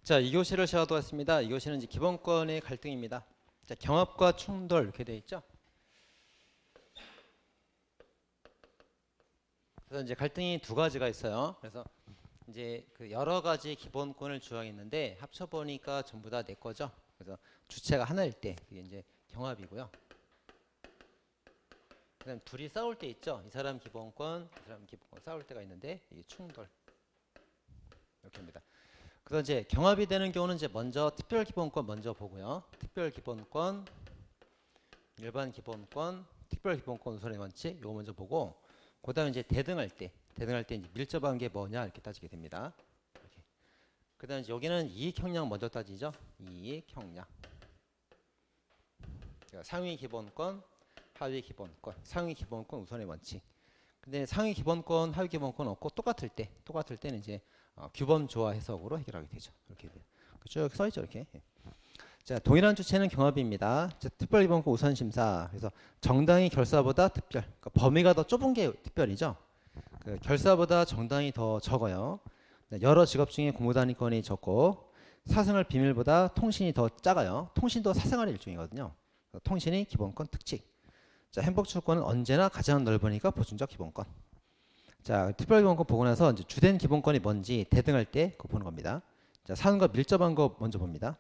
자, 2교시를 시작하도록 하겠습니다. 2교시는 이제 기본권의 갈등입니다. 자, 경합과 충돌 이렇게 되어 있죠. 그래서 이제 갈등이 두 가지가 있어요. 그래서 이제 그 여러 가지 기본권을 주장했는데 합쳐 보니까 전부 다 내 거죠. 그래서 주체가 하나일 때 그게 이제 경합이고요. 그다음 둘이 싸울 때 있죠. 이 사람 기본권, 이 사람 기본권 싸울 때가 있는데 이게 충돌 이렇게입니다. 그래서 이제 경합이 되는 경우는 이제 먼저 특별 기본권 먼저 보고요. 특별 기본권, 일반 기본권, 특별 기본권 우선의 원칙 이거 먼저 보고 그다음에 이제 대등할 때 이제 밀접한 게 뭐냐 이렇게 따지게 됩니다. 이렇게. 그다음에 여기는 이익 형량 먼저 따지죠. 이익 형량. 그러니까 상위 기본권, 하위 기본권, 상위 기본권 우선의 원칙. 근데 상위 기본권, 하위 기본권 없고 똑같을 때는 이제 규범 조화 해석으로 해결하게 되죠. 이렇게 돼요. 쭉 써있죠, 이렇게. 자, 동일한 주체는 경합입니다. 자, 특별 기본권 우선 심사. 그래서 정당히 결사보다 특별. 그러니까 범위가 더 좁은 게 특별이죠. 그 결사보다 정당이 더 적어요. 여러 직업 중에 공무단위권이 적고 사생활 비밀보다 통신이 더 작아요. 통신도 사생활의 일종이거든요. 통신이 기본권 특칙. 자, 행복추구권은 언제나 가장 넓으니까 보충적 기본권. 자, 특별기본권 보고 나서 이제 주된 기본권이 뭔지 대등할 때 그거 보는 겁니다. 자, 사안과 밀접한 거 먼저 봅니다.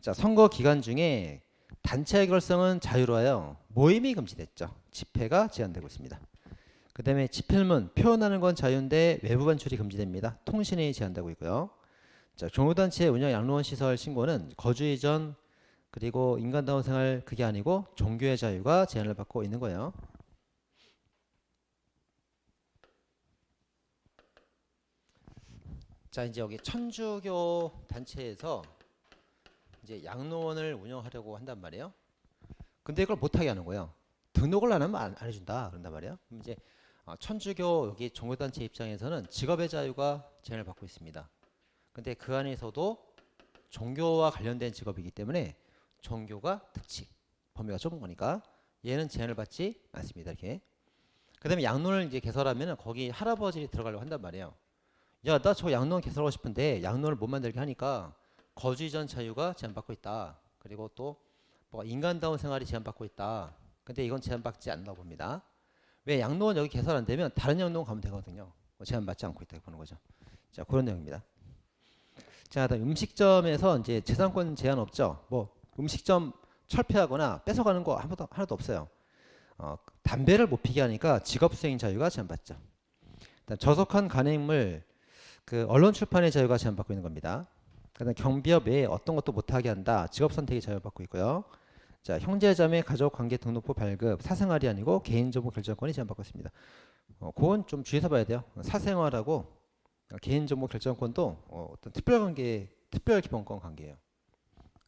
자, 선거 기간 중에 단체 결성은 자유로워요. 모임이 금지됐죠. 집회가 제한되고 있습니다. 그 다음에 집필문 표현하는 건 자유인데 외부 반출이 금지됩니다. 통신이 제한되고 있고요. 자, 종교단체 운영 양로원 시설 신고는 거주 이전 그리고 인간다운 생활 그게 아니고 종교의 자유가 제한을 받고 있는 거예요. 자, 이제 여기 천주교 단체에서 이제 양로원을 운영하려고 한단 말이에요. 근데 이걸 못하게 하는 거예요. 등록을 안 하면 안 해준다 그런단 말이에요. 그럼 이제 천주교 여기 종교단체 입장에서는 직업의 자유가 제한을 받고 있습니다. 근데 그 안에서도 종교와 관련된 직업이기 때문에 종교가 특칙, 범위가 좁은 거니까 얘는 제한을 받지 않습니다. 이렇게. 그 다음에 양론을 이제 개설하면 거기 할아버지 들어가려고 한단 말이에요. 야, 나 저 양론 개설하고 싶은데 양론을 못 만들게 하니까 거주 이전 자유가 제한받고 있다. 그리고 또 뭐 인간다운 생활이 제한받고 있다. 근데 이건 제한받지 않는다고 봅니다. 왜 양론 여기 개설 안 되면 다른 양론 가면 되거든요. 제한받지 않고 있다고 보는 거죠. 자, 그런 내용입니다. 자, 다음 음식점에서 이제 재산권 제한 없죠. 뭐 음식점 철폐하거나 뺏어가는 거 하나도 없어요. 담배를 못 피게 하니까 직업수행 자유가 제한받죠. 저속한 간행물 그 언론 출판의 자유가 제한받고 있는 겁니다. 그다음 경비업 외에 어떤 것도 못하게 한다. 직업 선택의 자유받고 있고요. 자, 형제자매 가족관계 등록부 발급 사생활이 아니고 개인정보 결정권이 제한받고 있습니다. 그건 좀 주의해서 봐야 돼요. 사생활하고 개인정보 결정권도 어떤 특별관계, 특별기본권 관계예요.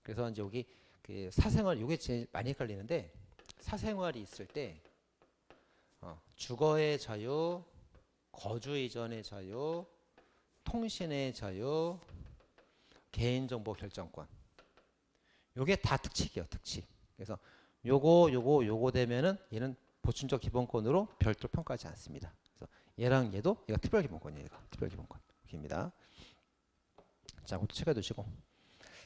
그래서 이제 여기 그 사생활 이게 제일 많이 헷갈리는데 사생활이 있을 때 주거의 자유, 거주 이전의 자유, 통신의 자유, 개인정보 결정권. 요게 다 특칙이에요, 특칙. 그래서 요거 되면은 얘는 보충적 기본권으로 별도로 평가하지 않습니다. 그래서 얘랑 얘도 얘가 특별 기본권이에요, 얘가 특별 기본권. 이렇게입니다. 자, 그것도 체크해 두시고.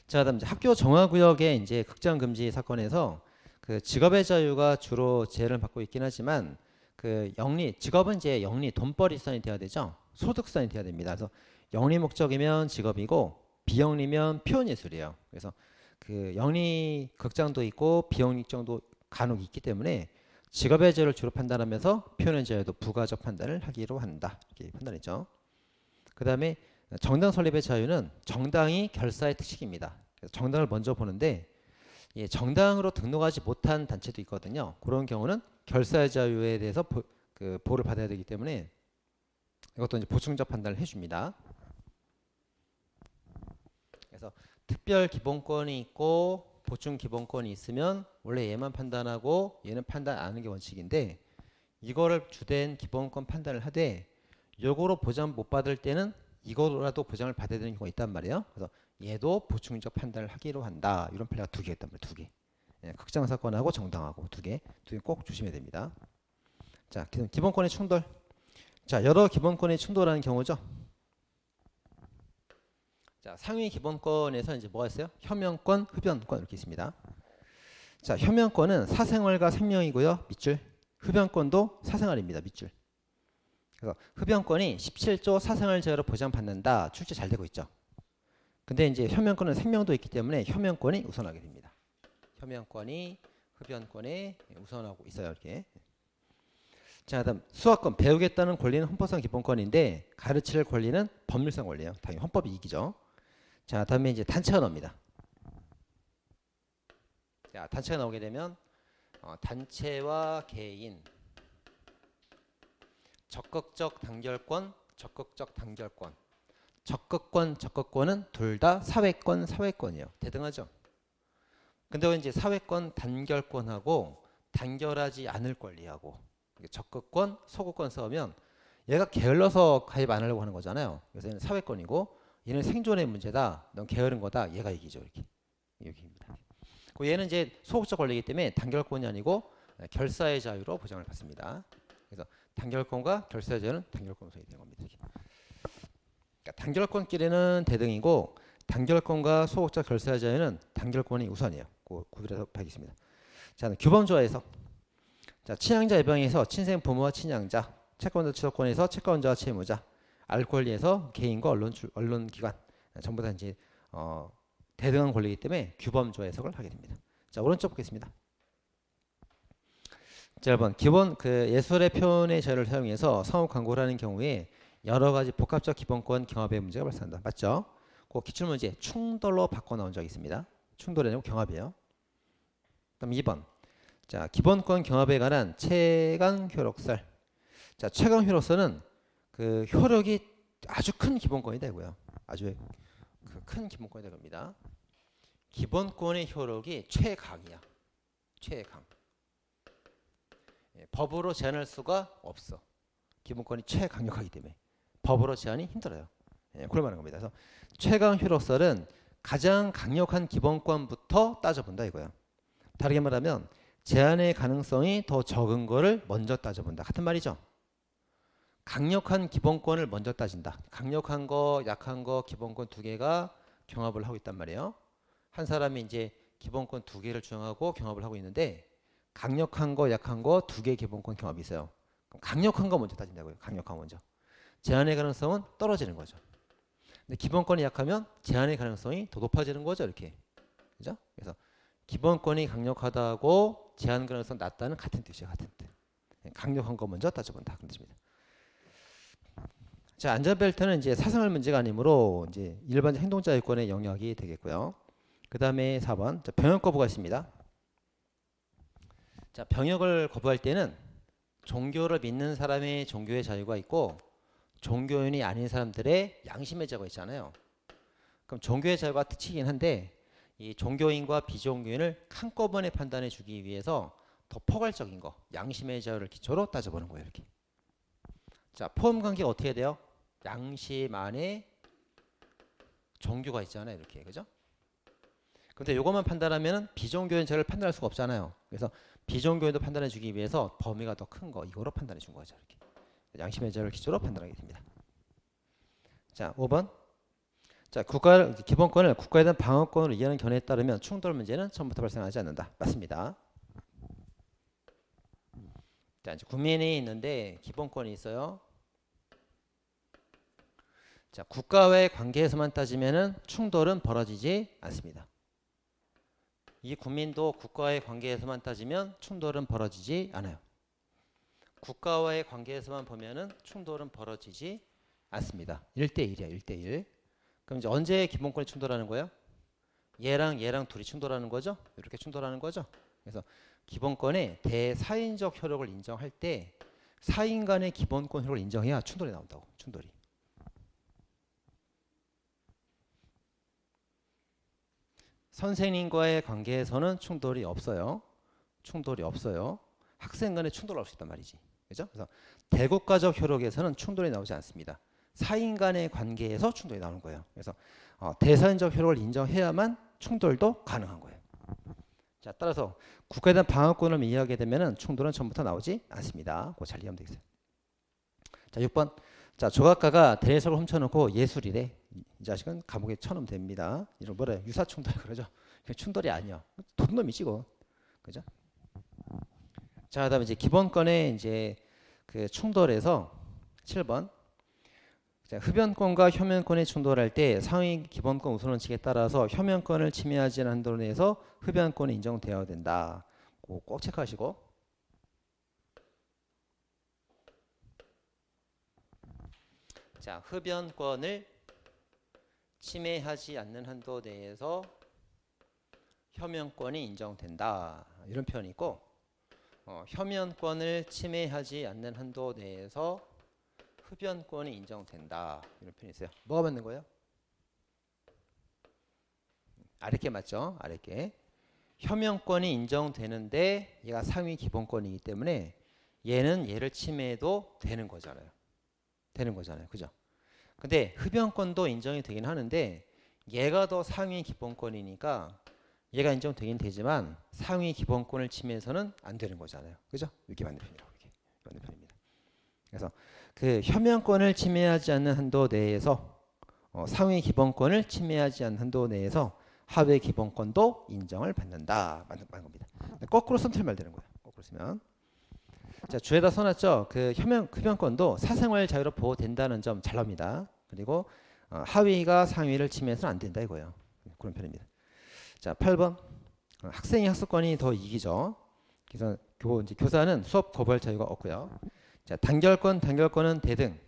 자, 그다음 이제 학교 정화구역의 이제 극장 금지 사건에서 그 직업의 자유가 주로 제한을 받고 있긴 하지만 그 영리 직업은 이제 영리 돈벌이 수단이 돼야 되죠. 소득 수단이 돼야 됩니다. 그래서 영리 목적이면 직업이고 비영리면 표현예술이에요. 그래서 그 영리 극장도 있고 비영리 극장도 간혹 있기 때문에 직업의 자유를 주로 판단하면서 표현의 자유도 부가적 판단을 하기로 한다. 이렇게 판단했죠. 그 다음에 정당 설립의 자유는 정당이 결사의 특식입니다. 그래서 정당을 먼저 보는데 예, 정당으로 등록하지 못한 단체도 있거든요. 그런 경우는 결사의 자유에 대해서 보호를 받아야 되기 때문에 이것도 이제 보충적 판단을 해줍니다. 그래서 특별 기본권이 있고 보충 기본권이 있으면 원래 얘만 판단하고 얘는 판단 안 하는 게 원칙인데 이거를 주된 기본권 판단을 하되 요거로 보장 못 받을 때는 이거라도 보장을 받아야 되는 경우가 있단 말이에요. 그래서 얘도 보충적 판단을 하기로 한다. 이런 판례가 두 개 있단 말이에요. 두 개. 예, 극장 사건하고 정당하고 두 개 꼭 조심해야 됩니다. 자, 기본권의 충돌. 자, 여러 기본권이 충돌하는 경우죠. 자, 상위 기본권에서 이제 뭐가 있어요? 혐연권, 흡연권 이렇게 있습니다. 자, 혐연권은 사생활과 생명이고요. 밑줄. 흡연권도 사생활입니다. 밑줄. 그래서 흡연권이 17조 사생활 제어로 보장받는다. 출제 잘 되고 있죠. 근데 이제 혐연권은 생명도 있기 때문에 혐연권이 우선하게 됩니다. 혐연권이 흡연권에 우선하고 있어요. 이렇게. 자, 그다음 수학권 배우겠다는 권리는 헌법상 기본권인데 가르칠 권리는 법률상 권리예요. 당연히 헌법이 이기죠. 자, 다음에 이제 단체가 나옵니다. 자, 단체가 나오게 되면 단체와 개인 적극적 단결권, 적극적 단결권. 적극권은 둘 다 사회권이에요. 대등하죠. 근데 이제 사회권 단결권하고 단결하지 않을 권리하고 적극권, 소극권 싸우면 얘가 게을러서 가입 안 하려고 하는 거잖아요. 그래서 얘는 사회권이고 얘는 생존의 문제다. 넌 게으른 거다. 얘가 이기죠. 이렇게. 여기입니다. 얘는 이제 소극적 권리이기 때문에 단결권이 아니고 결사의 자유로 보장을 받습니다. 그래서 단결권과 결사의 자유는 단결권 우선이 되는 겁니다. 그러니까 단결권끼리는 대등이고 단결권과 소극적 결사의 자유는 단결권이 우선이에요. 구별해서 봐야겠습니다. 자, 규범조화에서 자, 친양자 예방에서 친생 부모와 친양자, 채권자 취소권에서 채권자와 채무자, 알 권리에서 개인과 언론기관 전부 다 이제 대등한 권리이기 때문에 규범조화 해석을 하게 됩니다. 자, 오른쪽 보겠습니다. 자, 1번 기본 예술의 표현의 자유를 사용해서 상호 광고를 하는 경우에 여러 가지 복합적 기본권 경합의 문제가 발생한다. 맞죠? 그 기출문제 충돌로 바꿔 나온 적이 있습니다. 충돌이 아니고 경합이에요. 그다음 2번. 자, 기본권 경합에 관한 최강 효력설. 자, 최강 효력설은 그 효력이 아주 큰 기본권이 되고요. 아주 큰 기본권이 됩니다. 기본권의 효력이 최강이야. 최강. 법으로 제한할 수가 없어. 기본권이 최강력하기 때문에 법으로 제한이 힘들어요. 그걸 말하는 겁니다. 그래서 최강 효력설은 가장 강력한 기본권부터 따져본다 이거야. 다르게 말하면 제한의 가능성이 더 적은 거를 먼저 따져본다. 같은 말이죠. 강력한 기본권을 먼저 따진다. 강력한 거, 약한 거, 기본권 두 개가 경합을 하고 있단 말이에요. 한 사람이 이제 기본권 두 개를 주장하고 경합을 하고 있는데 강력한 거, 약한 거 두 개 기본권 경합이 있어요. 그럼 강력한 거 먼저 따진다고요. 강력한 거 먼저. 제한의 가능성은 떨어지는 거죠. 근데 기본권이 약하면 제한의 가능성이 더 높아지는 거죠. 이렇게. 그죠? 그래서 기본권이 강력하다고 제한 가능성 낮다는 같은 뜻이에요. 같은 뜻. 강력한 거 먼저 따져본다. 그런 뜻입니다. 자, 안전벨트는 이제 사생활 문제가 아니므로 이제 일반 행동자유권의 영역이 되겠고요. 그 다음에 4번. 자, 병역 거부가 있습니다. 자, 병역을 거부할 때는 종교를 믿는 사람의 종교의 자유가 있고 종교인이 아닌 사람들의 양심의 자유가 있잖아요. 그럼 종교의 자유가 특치긴 한데 이 종교인과 비종교인을 한꺼번에 판단해 주기 위해서 더 포괄적인 거, 양심의 자유를 기초로 따져보는 거예요. 이렇게. 자, 포함 관계가 어떻게 돼요? 양심 안에 종교가 있잖아요. 이렇게. 그죠? 근데 이것만 판단하면 비종교인 자유를 판단할 수가 없잖아요. 그래서 비종교인도 판단해 주기 위해서 범위가 더 큰 거, 이거로 판단해 준 거죠. 이렇게. 양심의 자유를 기초로 판단하게 됩니다. 자, 5번. 자, 기본권을 국가에 대한 방어권으로 이해하는 견해에 따르면 충돌 문제는 처음부터 발생하지 않는다. 맞습니다. 자, 이제 국민이 있는데 기본권이 있어요. 자, 국가와의 관계에서만 따지면은 충돌은 벌어지지 않습니다. 이 국민도 국가와의 관계에서만 따지면 충돌은 벌어지지 않아요. 국가와의 관계에서만 보면은 충돌은 벌어지지 않습니다. 1대1이야, 1대1. 그럼 이제 언제 기본권이 충돌하는 거예요? 얘랑 둘이 충돌하는 거죠? 이렇게 충돌하는 거죠? 그래서 기본권의 대사인적 효력을 인정할 때 사인 간의 기본권 효력을 인정해야 충돌이 나온다고. 충돌이. 선생님과의 관계에서는 충돌이 없어요. 충돌이 없어요. 학생 간에 충돌이 없을 수 있단 말이지. 그죠? 그래서 대국가적 효력에서는 충돌이 나오지 않습니다. 사인 간의 관계에서 충돌이 나오는 거예요. 그래서 대사인적 효력을 인정해야만 충돌도 가능한 거예요. 자, 따라서 국가에 대한 방어권을 이해하게 되면 충돌은 처음부터 나오지 않습니다. 그거 잘 이해하면 되겠어요. 자, 6번. 자, 조각가가 대리석을 훔쳐놓고 예술이래. 이 자식은 감옥에 쳐넣으면 됩니다. 이런 뭐래 유사충돌 그러죠. 충돌이 아니야. 도둑놈이지 고 그죠? 자, 그다음에 이제 기본권에 이제 그 충돌에서 7번. 자, 흡연권과 효면권이 충돌할 때 상위 기본권 우선 원칙에 따라서 효면권을 침해하지 않는 한도 내에서 흡연권이 인정되어야 된다. 꼭 체크하시고. 자, 흡연권을 침해하지 않는 한도 내에서 효면권이 인정된다. 이런 표현이 있고, 효면권을 침해하지 않는 한도 내에서 흡연권이 인정된다. 이런 표현이 있어요. 뭐가 맞는 거예요? 아랫게 맞죠? 아랫게. 효면권이 인정되는데 얘가 상위 기본권이기 때문에 얘는 얘를 침해해도 되는 거잖아요. 그죠? 근데 흡연권도 인정이 되긴 하는데 얘가 더 상위 기본권이니까 얘가 인정되긴 되지만 상위 기본권을 침해해서는 안 되는 거잖아요. 그죠? 이게 맞는 편이라고. 이게 맞는 편입니다. 그래서 그 효면권을 침해하지 않는 한도 내에서 상위 기본권을 침해하지 않는 한도 내에서 하위 기본권도 인정을 받는다. 맞는 겁니다. 거꾸로 쓰면 틀린 말 되는 거예요. 거꾸로 쓰면. 자, 주에다 써놨죠. 그 흡연권도 사생활 자유로 보호된다는 점 잘 나옵니다. 그리고 하위가 상위를 침해해서는 안 된다 이거예요. 그런 편입니다. 자, 8번. 학생이 학습권이 더 이기죠. 그래서 이제 교사는 수업 거부할 자유가 없고요. 자, 단결권은 대등.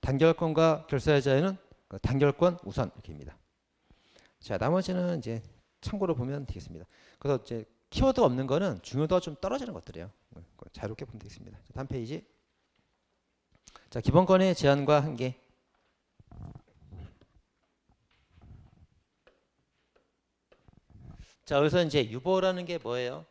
단결권과 결사의 자유는 단결권 우선 이렇게입니다. 자, 나머지는 이제 참고로 보면 되겠습니다. 그래서 이제 키워드가 없는 거는 중요도가 좀 떨어지는 것들이에요. 자유롭게 보면 되겠습니다. 자, 다음 페이지. 자, 기본권의 제한과 한계. 자, 여기서 이제 유보라는 게 뭐예요?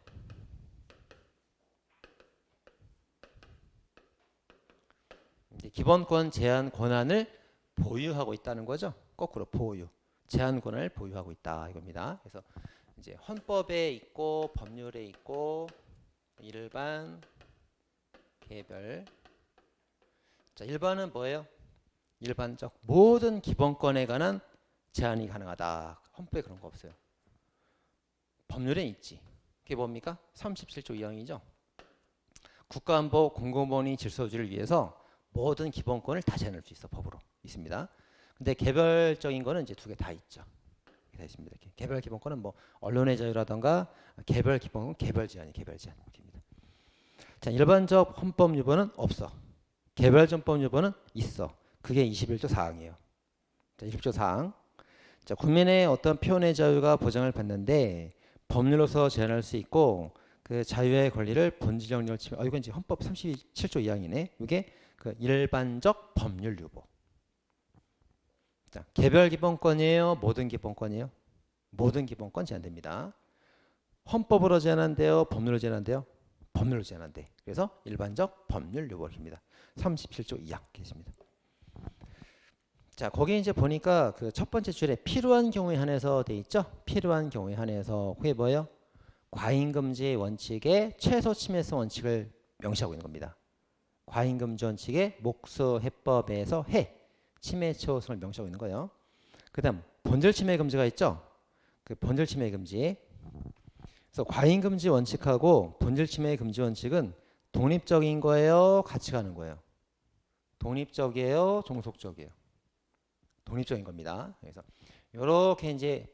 이제 기본권 제한 권한을 보유하고 있다는 거죠. 거꾸로 보유. 제한 권한을 보유하고 있다 이겁니다. 그래서 이제 헌법에 있고 법률에 있고 일반, 개별. 자, 일반은 뭐예요? 일반적 모든 기본권에 관한 제한이 가능하다. 헌법에 그런 거 없어요. 법률에 있지. 그게 뭡니까? 37조 2항이죠. 국가안보 공공본위 질서유지를 위해서 모든 기본권을 다 제한할 수 있어. 법으로 있습니다. 근데 개별적인 거는 이제 두 개 다 있죠. 다 있습니다. 이렇게. 개별 기본권은 뭐 언론의 자유라던가 개별 기본권 개별 제한이 개별 제한 이렇게입니다. 자, 일반적 헌법 유보는 없어. 개별정법 유보는 있어. 그게 21조 4항이에요. 자, 20조 4항. 자, 국민의 어떤 표현의 자유가 보장을 받는데 법률로서 제한할 수 있고 그 자유의 권리를 본질 영역을 침해. 이건 이제 헌법 37조 2항이네. 이게 그 일반적 법률 유보. 자, 개별 기본권이에요. 모든 기본권이에요. 모든 기본권 제한됩니다. 헌법으로 제한한대요. 법률로 제한한대요. 법률로 제한한대. 그래서 일반적 법률 유보입니다. 37조 2항 계십니다. 자, 거기 이제 보니까 그 첫 번째 줄에 필요한 경우에 한해서 돼 있죠. 필요한 경우에 한해서 그게 뭐예요? 과잉금지 원칙의 최소 침해성 원칙을 명시하고 있는 겁니다. 과잉금지 원칙의 목수 해법에서 침해 최소성을 명시하고 있는 거예요. 그다음 본질 침해 금지가 있죠. 그 본질 침해 금지. 그래서 과잉금지 원칙하고 본질 침해 금지 원칙은 독립적인 거예요, 같이 가는 거예요. 독립적이에요, 종속적이에요. 독립적인 겁니다. 그래서 이렇게 이제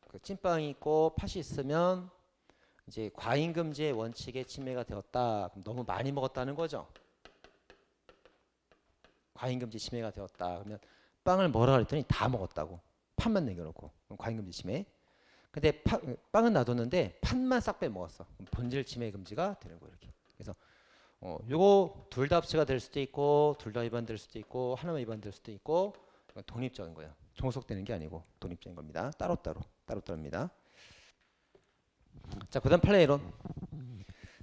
그 찐빵이 있고 팥이 있으면 이제 과잉금지의 원칙에 침해가 되었다. 그럼 너무 많이 먹었다는 거죠. 과잉금지 침해가 되었다. 그러면 빵을 뭐라 그랬더니 다 먹었다고. 팥만 남겨놓고. 그럼 과잉금지 침해. 근데 빵은 놔뒀는데 팥만 싹 빼먹었어. 그럼 본질 침해 금지가 되는 거예요. 이렇게. 그래서 요거 둘 다 합치가 될 수도 있고 둘 다 위반될 수도 있고 하나만 위반될 수도 있고 독립적인 거예요. 종속되는 게 아니고 독립적인 겁니다. 따로따로입니다. 자, 그다음 판례이론.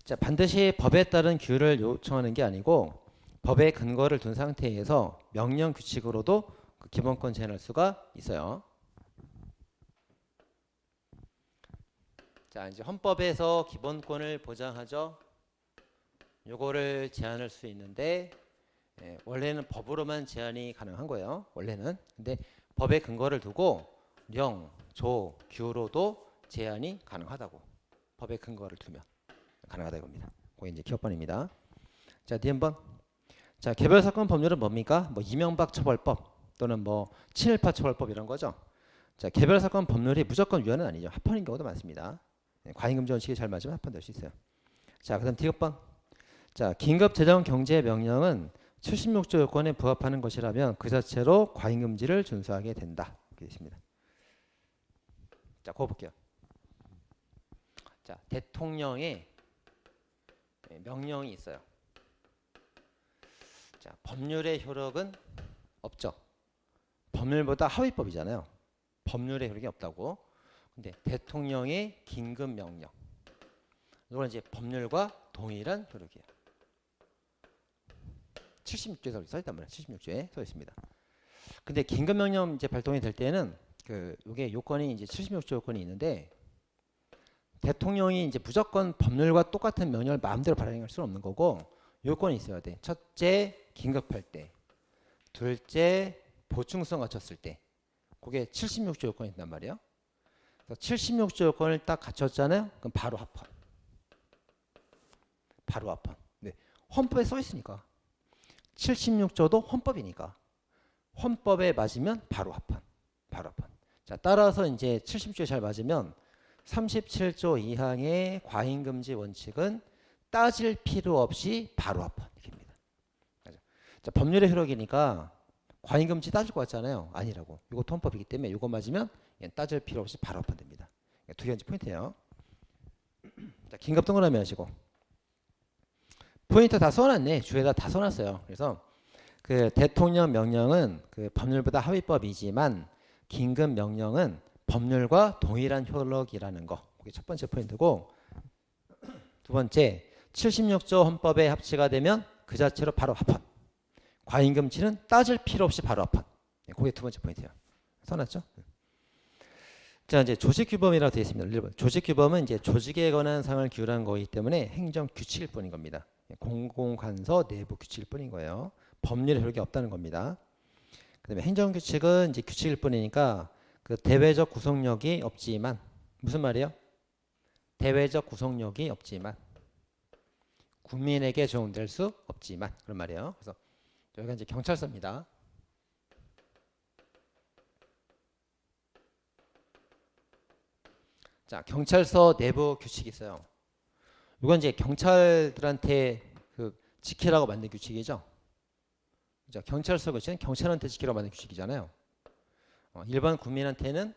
자, 반드시 법에 따른 규율을 요청하는 게 아니고 법의 근거를 둔 상태에서 명령 규칙으로도 그 기본권 제한할 수가 있어요. 자, 이제 헌법에서 기본권을 보장하죠. 요거를 제한할 수 있는데 원래는 법으로만 제한이 가능한 거예요. 원래는. 근데 법의 근거를 두고 령, 조, 규로도 제한이 가능하다고. 법의 근거를 두면 가능하다 이겁니다. 그게 이제 기업번입니다. 자, 뒤 한번. 자, 개별 사건 법률은 뭡니까? 뭐 이명박 처벌법 또는 뭐 친일파 처벌법 이런 거죠. 자, 개별 사건 법률이 무조건 위헌은 아니죠. 합헌인 경우도 많습니다. 과잉금지 원칙이 잘 맞으면 합헌될 수 있어요. 자, 그다음 뒤6번. 자, 긴급 재정 경제 명령은 76조 요건에 부합하는 것이라면 그 자체로 과잉금지를 준수하게 된다. 이렇게 있습니다. 자, 그거 볼게요. 자, 대통령의 명령이 있어요. 자, 법률의 효력은 없죠. 법률보다 하위법이잖아요. 법률의 효력이 없다고. 근데 대통령의 긴급 명령. 이건 이제 법률과 동일한 효력이에요. 76조에 써 있단 말이에요. 76조에 써 있습니다. 근데 긴급 명령 이제 발동이 될 때는 이게 요건이 이제 76조 요건이 있는데 대통령이 이제 무조건 법률과 똑같은 명령을 마음대로 발행할 수는 없는 거고 요건이 있어야 돼. 첫째, 긴급할 때. 둘째, 보충성 갖췄을 때. 그게 76조 요건이 있단 말이에요. 그래서 76조 요건을 딱 갖췄잖아요. 그럼 바로 합헌. 바로 합헌. 네. 헌법에 써 있으니까. 76조도 헌법이니까. 헌법에 맞으면 바로 합헌. 바로 합헌. 자, 따라서 이제 76조에 잘 맞으면 37조 2항의 과잉금지 원칙은 따질 필요 없이 바로 합헌. 이렇게입니다. 자, 법률의 효력이니까 과잉금지 따질 것 같잖아요. 아니라고. 이것도 헌법이기 때문에 이거 맞으면 따질 필요 없이 바로 합헌됩니다. 두 가지 포인트예요. 자, 긴급 동그라미 하시고. 포인트 다 써놨네. 주에다 다 써놨어요. 그래서 그 대통령 명령은 그 법률보다 하위법이지만 긴급 명령은 법률과 동일한 효력이라는 거. 그게 첫 번째 포인트고, 두 번째 76조 헌법에 합치가 되면 그 자체로 바로 합헌. 과잉금지는 따질 필요 없이 바로 합헌. 그게 두 번째 포인트예요. 써놨죠? 자, 이제 조직규범이라고 되어 있습니다. 1번. 조직규범은 이제 조직에 관한 사항을 규율한 거이기 때문에 행정규칙일 뿐인 겁니다. 공공관서 내부 규칙일 뿐인 거예요. 법률의 효력이 없다는 겁니다. 그다음에 행정규칙은 이제 규칙일 뿐이니까 그 대외적 구속력이 없지만, 무슨 말이에요? 대외적 구속력이 없지만 국민에게 적용될 수 없지만, 그런 말이에요. 그래서 여기가 이제 경찰서입니다. 자, 경찰서 내부 규칙이 있어요. 이건 이제 경찰들한테 그 지키라고 만든 규칙이죠. 그죠? 경찰서 규칙은 경찰한테 지키라고 만든 규칙이잖아요. 일반 국민한테는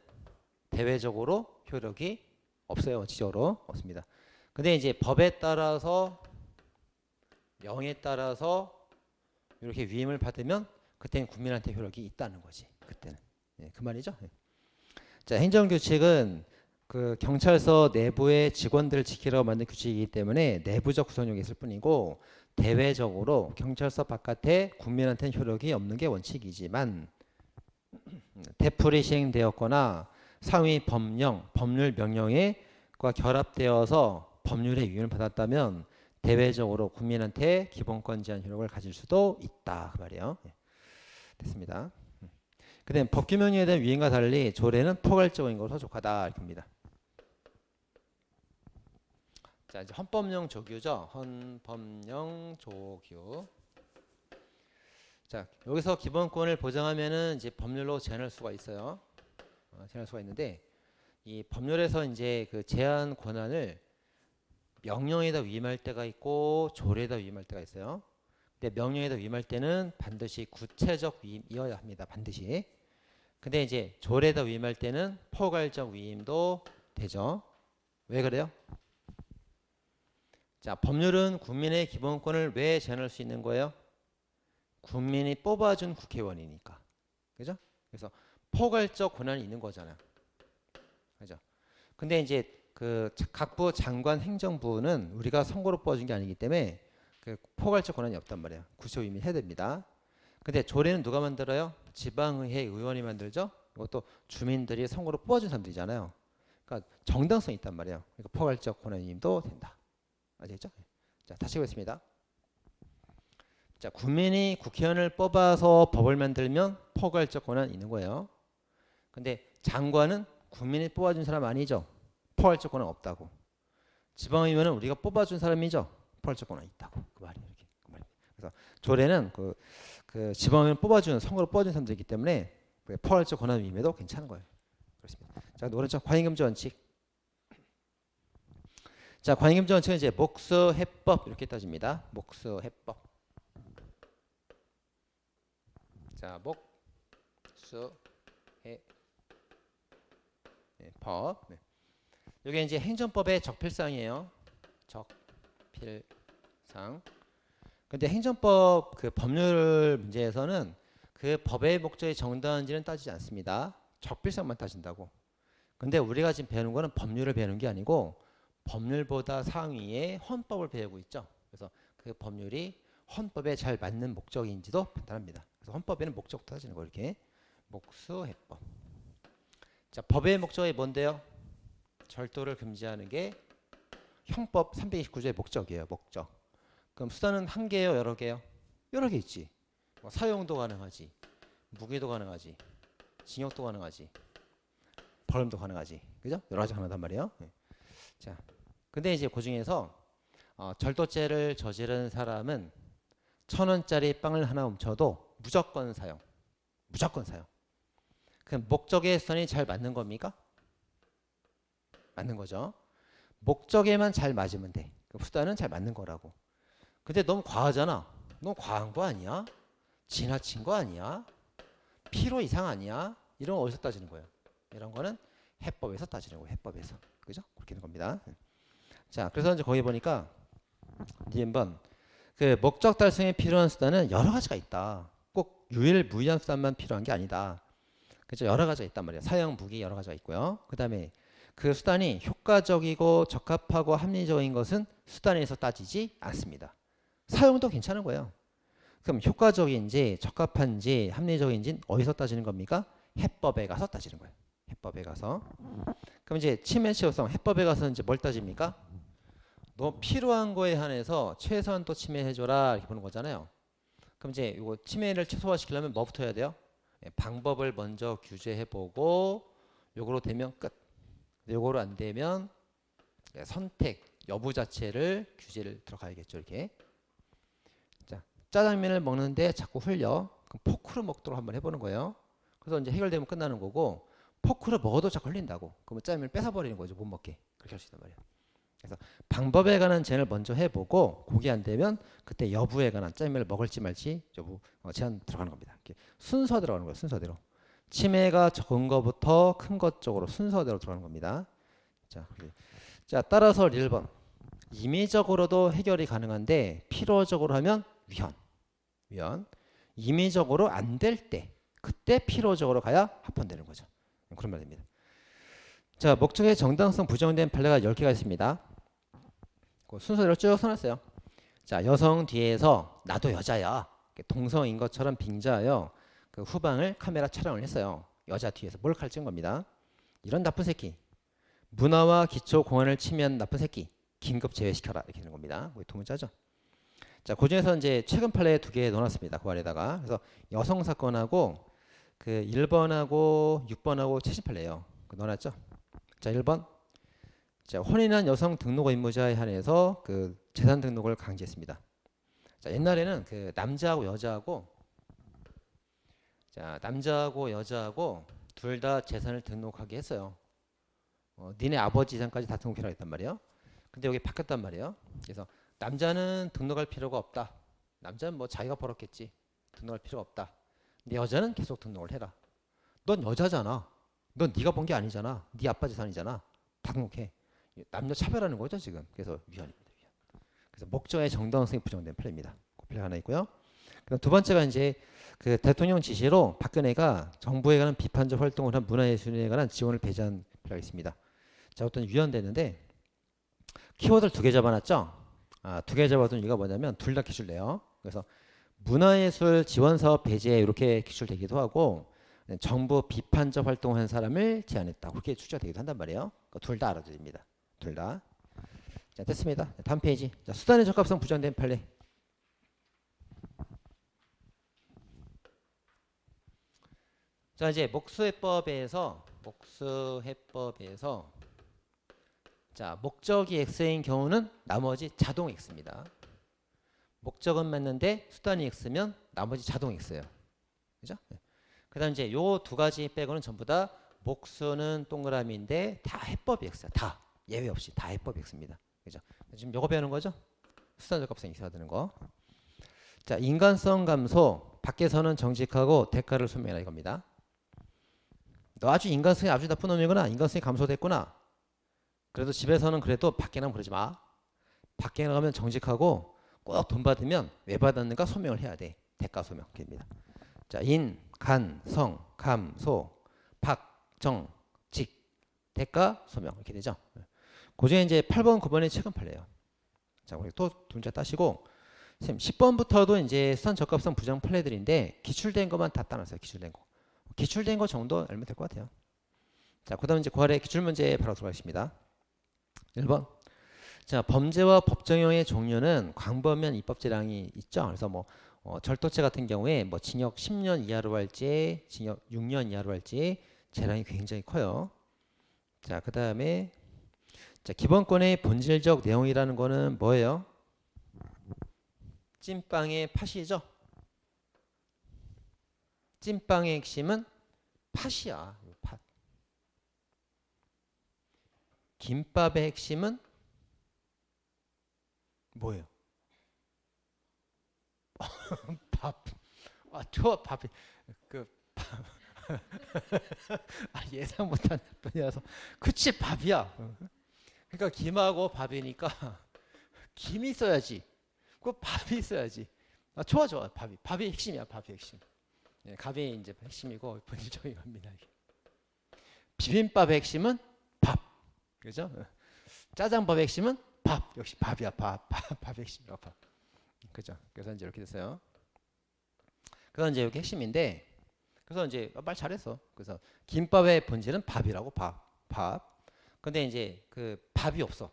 대외적으로 효력이 없어요. 원칙적으로 없습니다. 근데 이제 법에 따라서 명에 따라서 이렇게 위임을 받으면 그때는 국민한테 효력이 있다는 거지. 그때는. 그 말이죠. 자, 행정규칙은 그 경찰서 내부의 직원들을 지키라고 만든 규칙이기 때문에 내부적 구성력이 있을 뿐이고 대외적으로 경찰서 바깥에 국민한테는 효력이 없는 게 원칙이지만 대풀이 시행되었거나 상위 법령, 법률 명령과 결합되어서 법률의 위임을 받았다면 대외적으로 국민한테 기본권 제한 효력을 가질 수도 있다. 그 말이에요. 됐습니다. 그 다음 법규명령에 대한 위임과 달리 조례는 포괄적인 것으로 속하다. 이렇게 봅니다. 자, 이제 헌법령 조규죠. 헌법령 조규. 자, 여기서 기본권을 보장하면은 이제 법률로 제한할 수가 있어요. 제한할 수가 있는데 이 법률에서 이제 그 제한 권한을 명령에다 위임할 때가 있고 조례에다 위임할 때가 있어요. 근데 명령에다 위임할 때는 반드시 구체적 위임이어야 합니다. 반드시. 근데 이제 조례에다 위임할 때는 포괄적 위임도 되죠. 왜 그래요? 자, 법률은 국민의 기본권을 왜 제한할 수 있는 거예요? 국민이 뽑아준 국회의원이니까. 그죠? 그래서 포괄적 권한이 있는 거잖아요. 그죠? 근데 이제 그 각부 장관 행정부는 우리가 선거로 뽑아준 게 아니기 때문에 그 포괄적 권한이 없단 말이에요. 구체적 의미 해야 됩니다. 근데 조례는 누가 만들어요? 지방의회 의원이 만들죠. 이것도 주민들이 선거로 뽑아준 사람들이잖아요. 그러니까 정당성이 있단 말이에요. 그러니까 포괄적 권한임도 된다. 아시겠죠? 자, 다시 보겠습니다. 자, 국민이 국회의원을 뽑아서 법을 만들면 포괄적 권한이 있는 거예요. 근데 장관은 국민이 뽑아준 사람 아니죠. 포괄적 권한 없다고. 지방의원은 우리가 뽑아준 사람이죠. 포괄적 권한 있다고. 그 말이에요. 이렇게. 그 말입니다. 그래서 조례는 그 지방의원 뽑아주는 선거로 뽑아준 사람들이기 때문에 포괄적 권한 위임에도 괜찮은 거예요. 그렇습니다. 자, 오른쪽 과잉금지 원칙. 자, 과잉금지 원칙은 이제 목수해법 이렇게 따집니다. 목수해법. 자, 목수해법. 네. 이게 이제 행정법의 적필상이에요. 적필상. 근데 행정법 그 법률 문제에서는 그 법의 목적이 정당한지는 따지지 않습니다. 적필상만 따진다고. 근데 우리가 지금 배우는 거는 법률을 배우는 게 아니고 법률보다 상위에 헌법을 배우고 있죠. 그래서 그 법률이 헌법에 잘 맞는 목적인지도 판단합니다. 그래서 헌법에는 목적부터 따지는 거 이렇게. 목수해법. 자, 법의 목적이 뭔데요? 절도를 금지하는 게 형법 329조의 목적이에요. 목적. 그럼 수단은 한 개요, 여러 개요? 여러 개 있지. 뭐 사용도 가능하지, 무기도 가능하지, 징역도 가능하지, 벌금도 가능하지, 그죠? 여러 가지 가능하단 말이에요. 네. 자, 근데 이제 그 중에서 절도죄를 저지른 사람은 1,000원짜리 빵을 하나 훔쳐도 무조건 사용, 무조건 사용. 그럼 목적의 수단이 잘 맞는 겁니까? 맞는 거죠. 목적에만 잘 맞으면 돼. 그 수단은 잘 맞는 거라고. 근데 너무 과하잖아. 너무 과한 거 아니야? 지나친 거 아니야? 필요 이상 아니야? 이런 거 어디서 따지는 거예요? 이런 거는 해법에서 따지는 거예요. 해법에서. 그죠? 그렇게 되는 겁니다. 자, 그래서 이제 거기 보니까 이제 한번 그 목적 달성에 필요한 수단은 여러 가지가 있다. 꼭 유일무이한 수단만 필요한 게 아니다. 그죠? 여러 가지가 있단 말이에요. 사용, 무기 여러 가지가 있고요. 그 다음에 그 수단이 효과적이고 적합하고 합리적인 것은 수단에서 따지지 않습니다. 사용도 괜찮은 거예요. 그럼 효과적인지 적합한지 합리적인지 어디서 따지는 겁니까? 해법에 가서 따지는 거예요. 해법에 가서. 그럼 이제 침해 치료성 해법에 가서 이제 뭘 따집니까? 너 필요한 거에 한해서 최소한 또 침해해줘라 이렇게 보는 거잖아요. 그럼 이제 이거 침해를 최소화시키려면 뭐부터 해야 돼요? 방법을 먼저 규제해보고 요거로 되면 끝. 요거로 안 되면 선택 여부 자체를 규제를 들어가야겠죠. 이렇게. 자, 짜장면을 먹는데 자꾸 흘려. 그럼 포크로 먹도록 한번 해보는 거예요. 그래서 이제 해결되면 끝나는 거고 포크로 먹어도 자꾸 흘린다고. 그러면 짜장면을 뺏어버리는 거죠. 못 먹게. 그렇게 할 수 있단 말이에요. 그래서 방법에 관한 제안을 먼저 해보고 그게 안 되면 그때 여부에 관한 짜장면을 먹을지 말지 여부 제안 들어가는 겁니다. 이렇게 순서 들어가는 거예요. 순서대로. 침해가 적은 것부터 큰 것 쪽으로 순서대로 들어가는 겁니다. 자, 따라서 1번. 임의적으로도 해결이 가능한데 필요적으로 하면 위헌. 임의적으로 안 될 때 그때 필요적으로 가야 합헌되는 거죠. 그런 말입니다. 자, 목적의 정당성 부정된 판례가 10개가 있습니다. 그 순서대로 쭉 써놨어요. 자, 여성 뒤에서 나도 여자야. 동성인 것처럼 빙자하여 그 후방을 카메라 촬영을 했어요. 여자 뒤에서 몰카를 찍은 겁니다. 이런 나쁜 새끼. 문화와 기초 공안을 침해한 나쁜 새끼. 긴급 제외시켜라. 이렇게 되는 겁니다. 두 문자죠. 자, 그 중에서 이제 최근 판례 2개 넣어놨습니다. 그 아래다가. 그래서 여성 사건하고 그 1번하고 6번하고 최신 판례예요. 넣어놨죠. 자, 1번. 자, 혼인한 여성 등록 의무자에 한해서 그 재산 등록을 강제했습니다. 자, 옛날에는 그 남자하고 여자하고 둘 다 재산을 등록하게 했어요. 니네 아버지 재산까지 다 등록해라 했단 말이에요. 근데 여기 바뀌었단 말이에요. 그래서 남자는 등록할 필요가 없다. 남자는 뭐 자기가 벌었겠지. 등록할 필요가 없다. 근데 여자는 계속 등록을 해라. 넌 여자잖아. 넌 네가 번 게 아니잖아. 네 아빠 재산이잖아. 다 등록해. 남녀 차별하는 거죠 지금. 그래서 위헌입니다. 위헌. 그래서 목적의 정당성이 부정된 판례입니다. 그 판례 하나 있고요. 그다음 두 번째가 이제 그 대통령 지시로 박근혜가 정부에 관한 비판적 활동을 한 문화예술인에 관한 지원을 배제한 필요가 있습니다. 자, 어떤 위헌되는데 키워드를 2개 잡아놨죠. 2개 잡아둔 이유가 뭐냐면 둘 다 기출돼요. 그래서 문화예술 지원사업 배제 이렇게 기출되기도 하고 정부 비판적 활동한 사람을 제안했다. 그렇게 출제되기도 한단 말이에요. 둘 다 알아둬야 됩니다. 둘 다. 자, 됐습니다. 다음 페이지. 자, 수단의 적합성 부정된 판례. 자, 이제 목수해법에서 자, 목적이 x인 경우는 나머지 자동 x입니다. 목적은 맞는데 수단이 x면 나머지 자동 x예요. 그죠? 그다음 이제 요 두 가지 빼고는 전부 다 목수는 동그라미인데 다 해법이 x야. 다 예외 없이 다 해법이 x입니다. 그죠? 지금 요거 배우는 거죠? 수단적합성 있어야 되는 거. 자, 인간성 감소. 밖에서는 정직하고 대가를 소명해라 이겁니다. 너 아주 인간성이 아주 나쁜 놈이구나. 인간성이 감소됐구나. 그래도 집에서는 그래도 밖에 나가면 그러지 마. 밖에 나가면 정직하고 꼭 돈 받으면 왜 받았는가 소명을 해야 돼. 대가 소명. 입니다. 자, 인, 간, 성, 감, 소, 박, 정, 직, 대가 소명 이렇게 되죠. 그중에 이제 8번, 9번이 최근 판례예요. 자, 우리 또 문제 따시고 10번부터도 이제 수단 적합성 부정 판례들인데 기출된 것만 다 따놨어요. 기출된 거 정도 알면 될 것 같아요. 자, 그다음 이제 9할의 기출 문제 바로 들어가겠습니다. 1번. 자, 범죄와 법정형의 종류는 광범위한 입법 재량이 있죠. 그래서 뭐 절도죄 같은 경우에 뭐 징역 10년 이하로 할지 징역 6년 이하로 할지 재량이 굉장히 커요. 자, 그다음에 자, 기본권의 본질적 내용이라는 거는 뭐예요? 찐빵의 팥이죠. 찐빵의 핵심은 팥이야. 팥. 김밥의 핵심은 뭐예요? 밥. 아, 좋아. 밥이 그 밥. 아, 예상 못한 분이라서 그치 밥이야. 그러니까 김하고 밥이니까 김이 있어야지. 그 밥이 있어야지. 아, 좋아. 밥이 핵심이야. 밥이 핵심. 예, 밥이 이제 핵심이고 본질적인 겁니다. 비빔밥의 핵심은 밥. 그죠? 짜장밥의 핵심은 밥. 역시 밥이야. 밥의 핵심이야. 밥. 그죠? 그래서 이제 이렇게 됐어요. 그래서 이제 이게 핵심인데, 그래서 이제 말 잘했어. 그래서 김밥의 본질은 밥이라고 밥. 근데 이제 그 밥이 없어.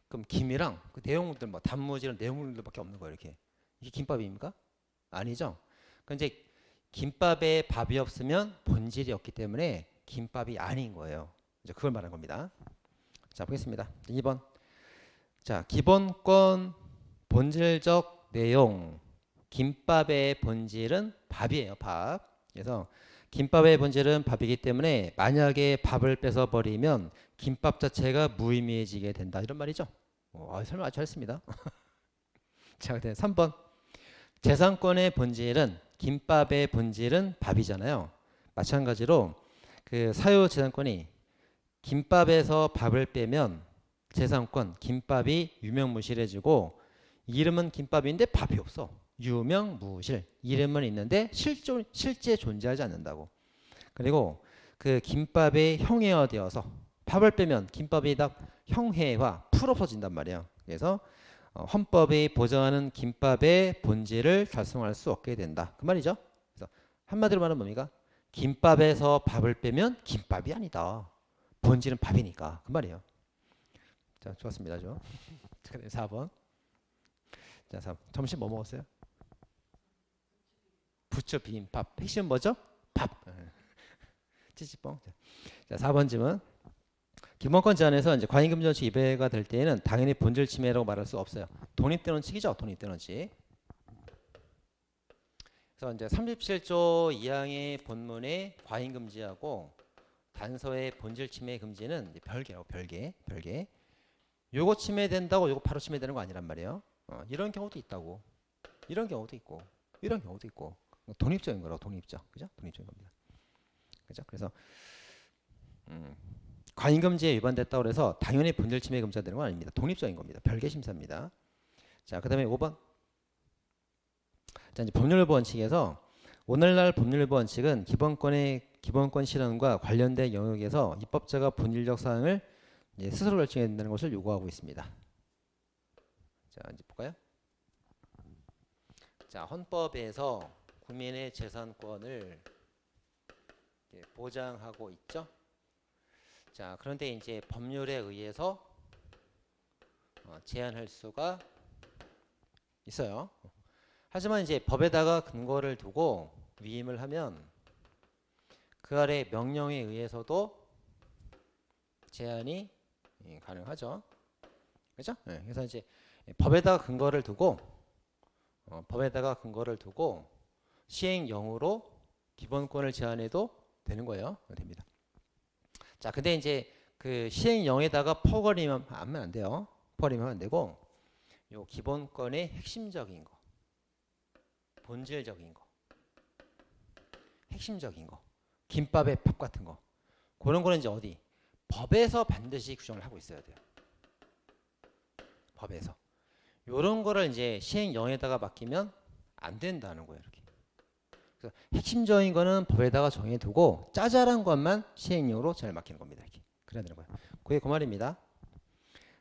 그럼 김이랑 그 내용물들 뭐 단무지 이런 내용물들밖에 없는 거예요. 이렇게 이게 김밥입니까? 아니죠. 근데 이제 김밥에 밥이 없으면 본질이 없기 때문에 김밥이 아닌 거예요. 이제 그걸 말하는 겁니다. 자, 보겠습니다. 2번. 자, 기본권 본질적 내용. 김밥의 본질은 밥이에요. 밥. 그래서 김밥의 본질은 밥이기 때문에 만약에 밥을 뺏어 버리면 김밥 자체가 무의미해지게 된다. 이런 말이죠. 설명 아주 잘했습니다. 자, 그다음에 3번. 재산권의 본질은 김밥의 본질은 밥이잖아요. 마찬가지로 그 사유 재산권이 김밥에서 밥을 빼면 재산권 김밥이 유명무실해지고 이름은 김밥인데 밥이 없어. 유명무실. 이름은 있는데 실제 존재하지 않는다고. 그리고 그 김밥이 형해화되어서 밥을 빼면 김밥이 다 형해화 풀어서진단 말이야. 그래서 헌법이 보장하는 김밥의 본질을 달성할 수 없게 된다. 그 말이죠. 그래서 한마디로 말하면 뭡니까? 김밥에서 밥을 빼면 김밥이 아니다. 본질은 밥이니까. 그 말이에요. 자, 좋았습니다. 4번. 자, 4번. 점심 뭐 먹었어요? 부처 비빔밥. 핵심 뭐죠? 밥. 찌찌뽕. 자, 4번 질문. 기본권 제한에서 이제 과잉금지 원칙 위배가 될 때에는 당연히 본질 침해라고 말할 수 없어요. 독립대원칙이죠. 독립대원칙. 그래서 이제 37조 2항의 본문의 과잉금지하고 단서의 본질 침해 금지는 별개라고. 별개. 요거 침해된다고 요거 바로 침해되는 거 아니란 말이에요. 이런 경우도 있다고. 이런 경우도 있고. 독립적인 거라고. 독립적. 그죠? 독립적인 겁니다. 그죠? 그래서 과잉금지에 위반됐다고 해서 당연히 본질 침해 금지가 되는 건 아닙니다. 독립적인 겁니다. 별개 심사입니다. 자, 그다음에 5번. 자, 이제 법률일부 원칙에서 오늘날 법률일부 원칙은 기본권 실현과 관련된 영역에서 입법자가 본질적 사항을 스스로 결정해야 된다는 것을 요구하고 있습니다. 자, 이제 볼까요? 자, 헌법에서 국민의 재산권을 보장하고 있죠. 자, 그런데 이제 법률에 의해서 제한할 수가 있어요. 하지만 이제 법에다가 근거를 두고 위임을 하면 그 아래 명령에 의해서도 제한이 가능하죠. 그렇죠? 네, 그래서 이제 법에다가 근거를 두고 시행령으로 기본권을 제한해도 되는 거예요. 됩니다. 자, 근데 이제 그 시행령에다가 포괄이면 하면 안 돼요. 포괄이면 안 되고 요 기본권의 핵심적인 거, 본질적인 거, 핵심적인 거, 김밥의 밥 같은 거, 그런 거는 이제 어디 법에서 반드시 규정을 하고 있어야 돼요. 법에서 요런 거를 이제 시행령에다가 맡기면 안 된다는 거예요. 이렇게. 그래서 핵심적인 거는 법에다가 정해두고 짜잘한 것만 시행령으로 잘 맡기는 겁니다. 이렇게. 그래야 되는 거예요. 그게 그 말입니다.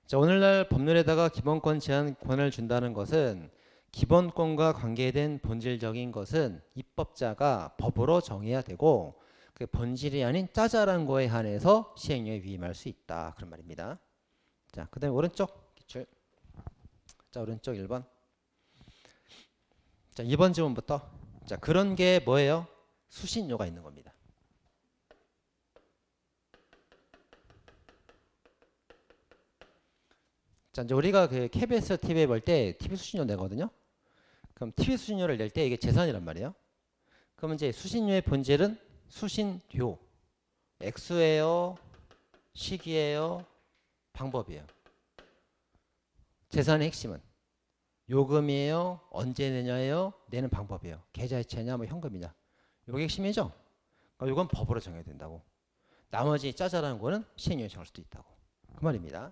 자, 오늘날 법률에다가 기본권 제한권을 준다는 것은 기본권과 관계된 본질적인 것은 입법자가 법으로 정해야 되고 그 본질이 아닌 짜잘한 거에 한해서 시행령에 위임할 수 있다. 그런 말입니다. 자, 그 다음에 오른쪽 기출. 자, 오른쪽 1번. 자, 2번 지문부터. 자, 그런 게 뭐예요? 수신료가 있는 겁니다. 자, 이제 우리가 그 KBS TV에 볼 때 TV 수신료 내거든요. 그럼 TV 수신료를 낼 때 이게 재산이란 말이에요. 그럼 이제 수신료의 본질은 수신료. 액수예요, 시기예요, 방법이에요. 재산의 핵심은 요금이에요, 언제 내냐예요, 내는 방법이에요. 계좌이체냐, 뭐 현금이냐. 요게 핵심이죠. 그러니까 요건 법으로 정해야 된다고. 나머지 짜잘한 거는 시행령에 정할 수도 있다고. 그 말입니다.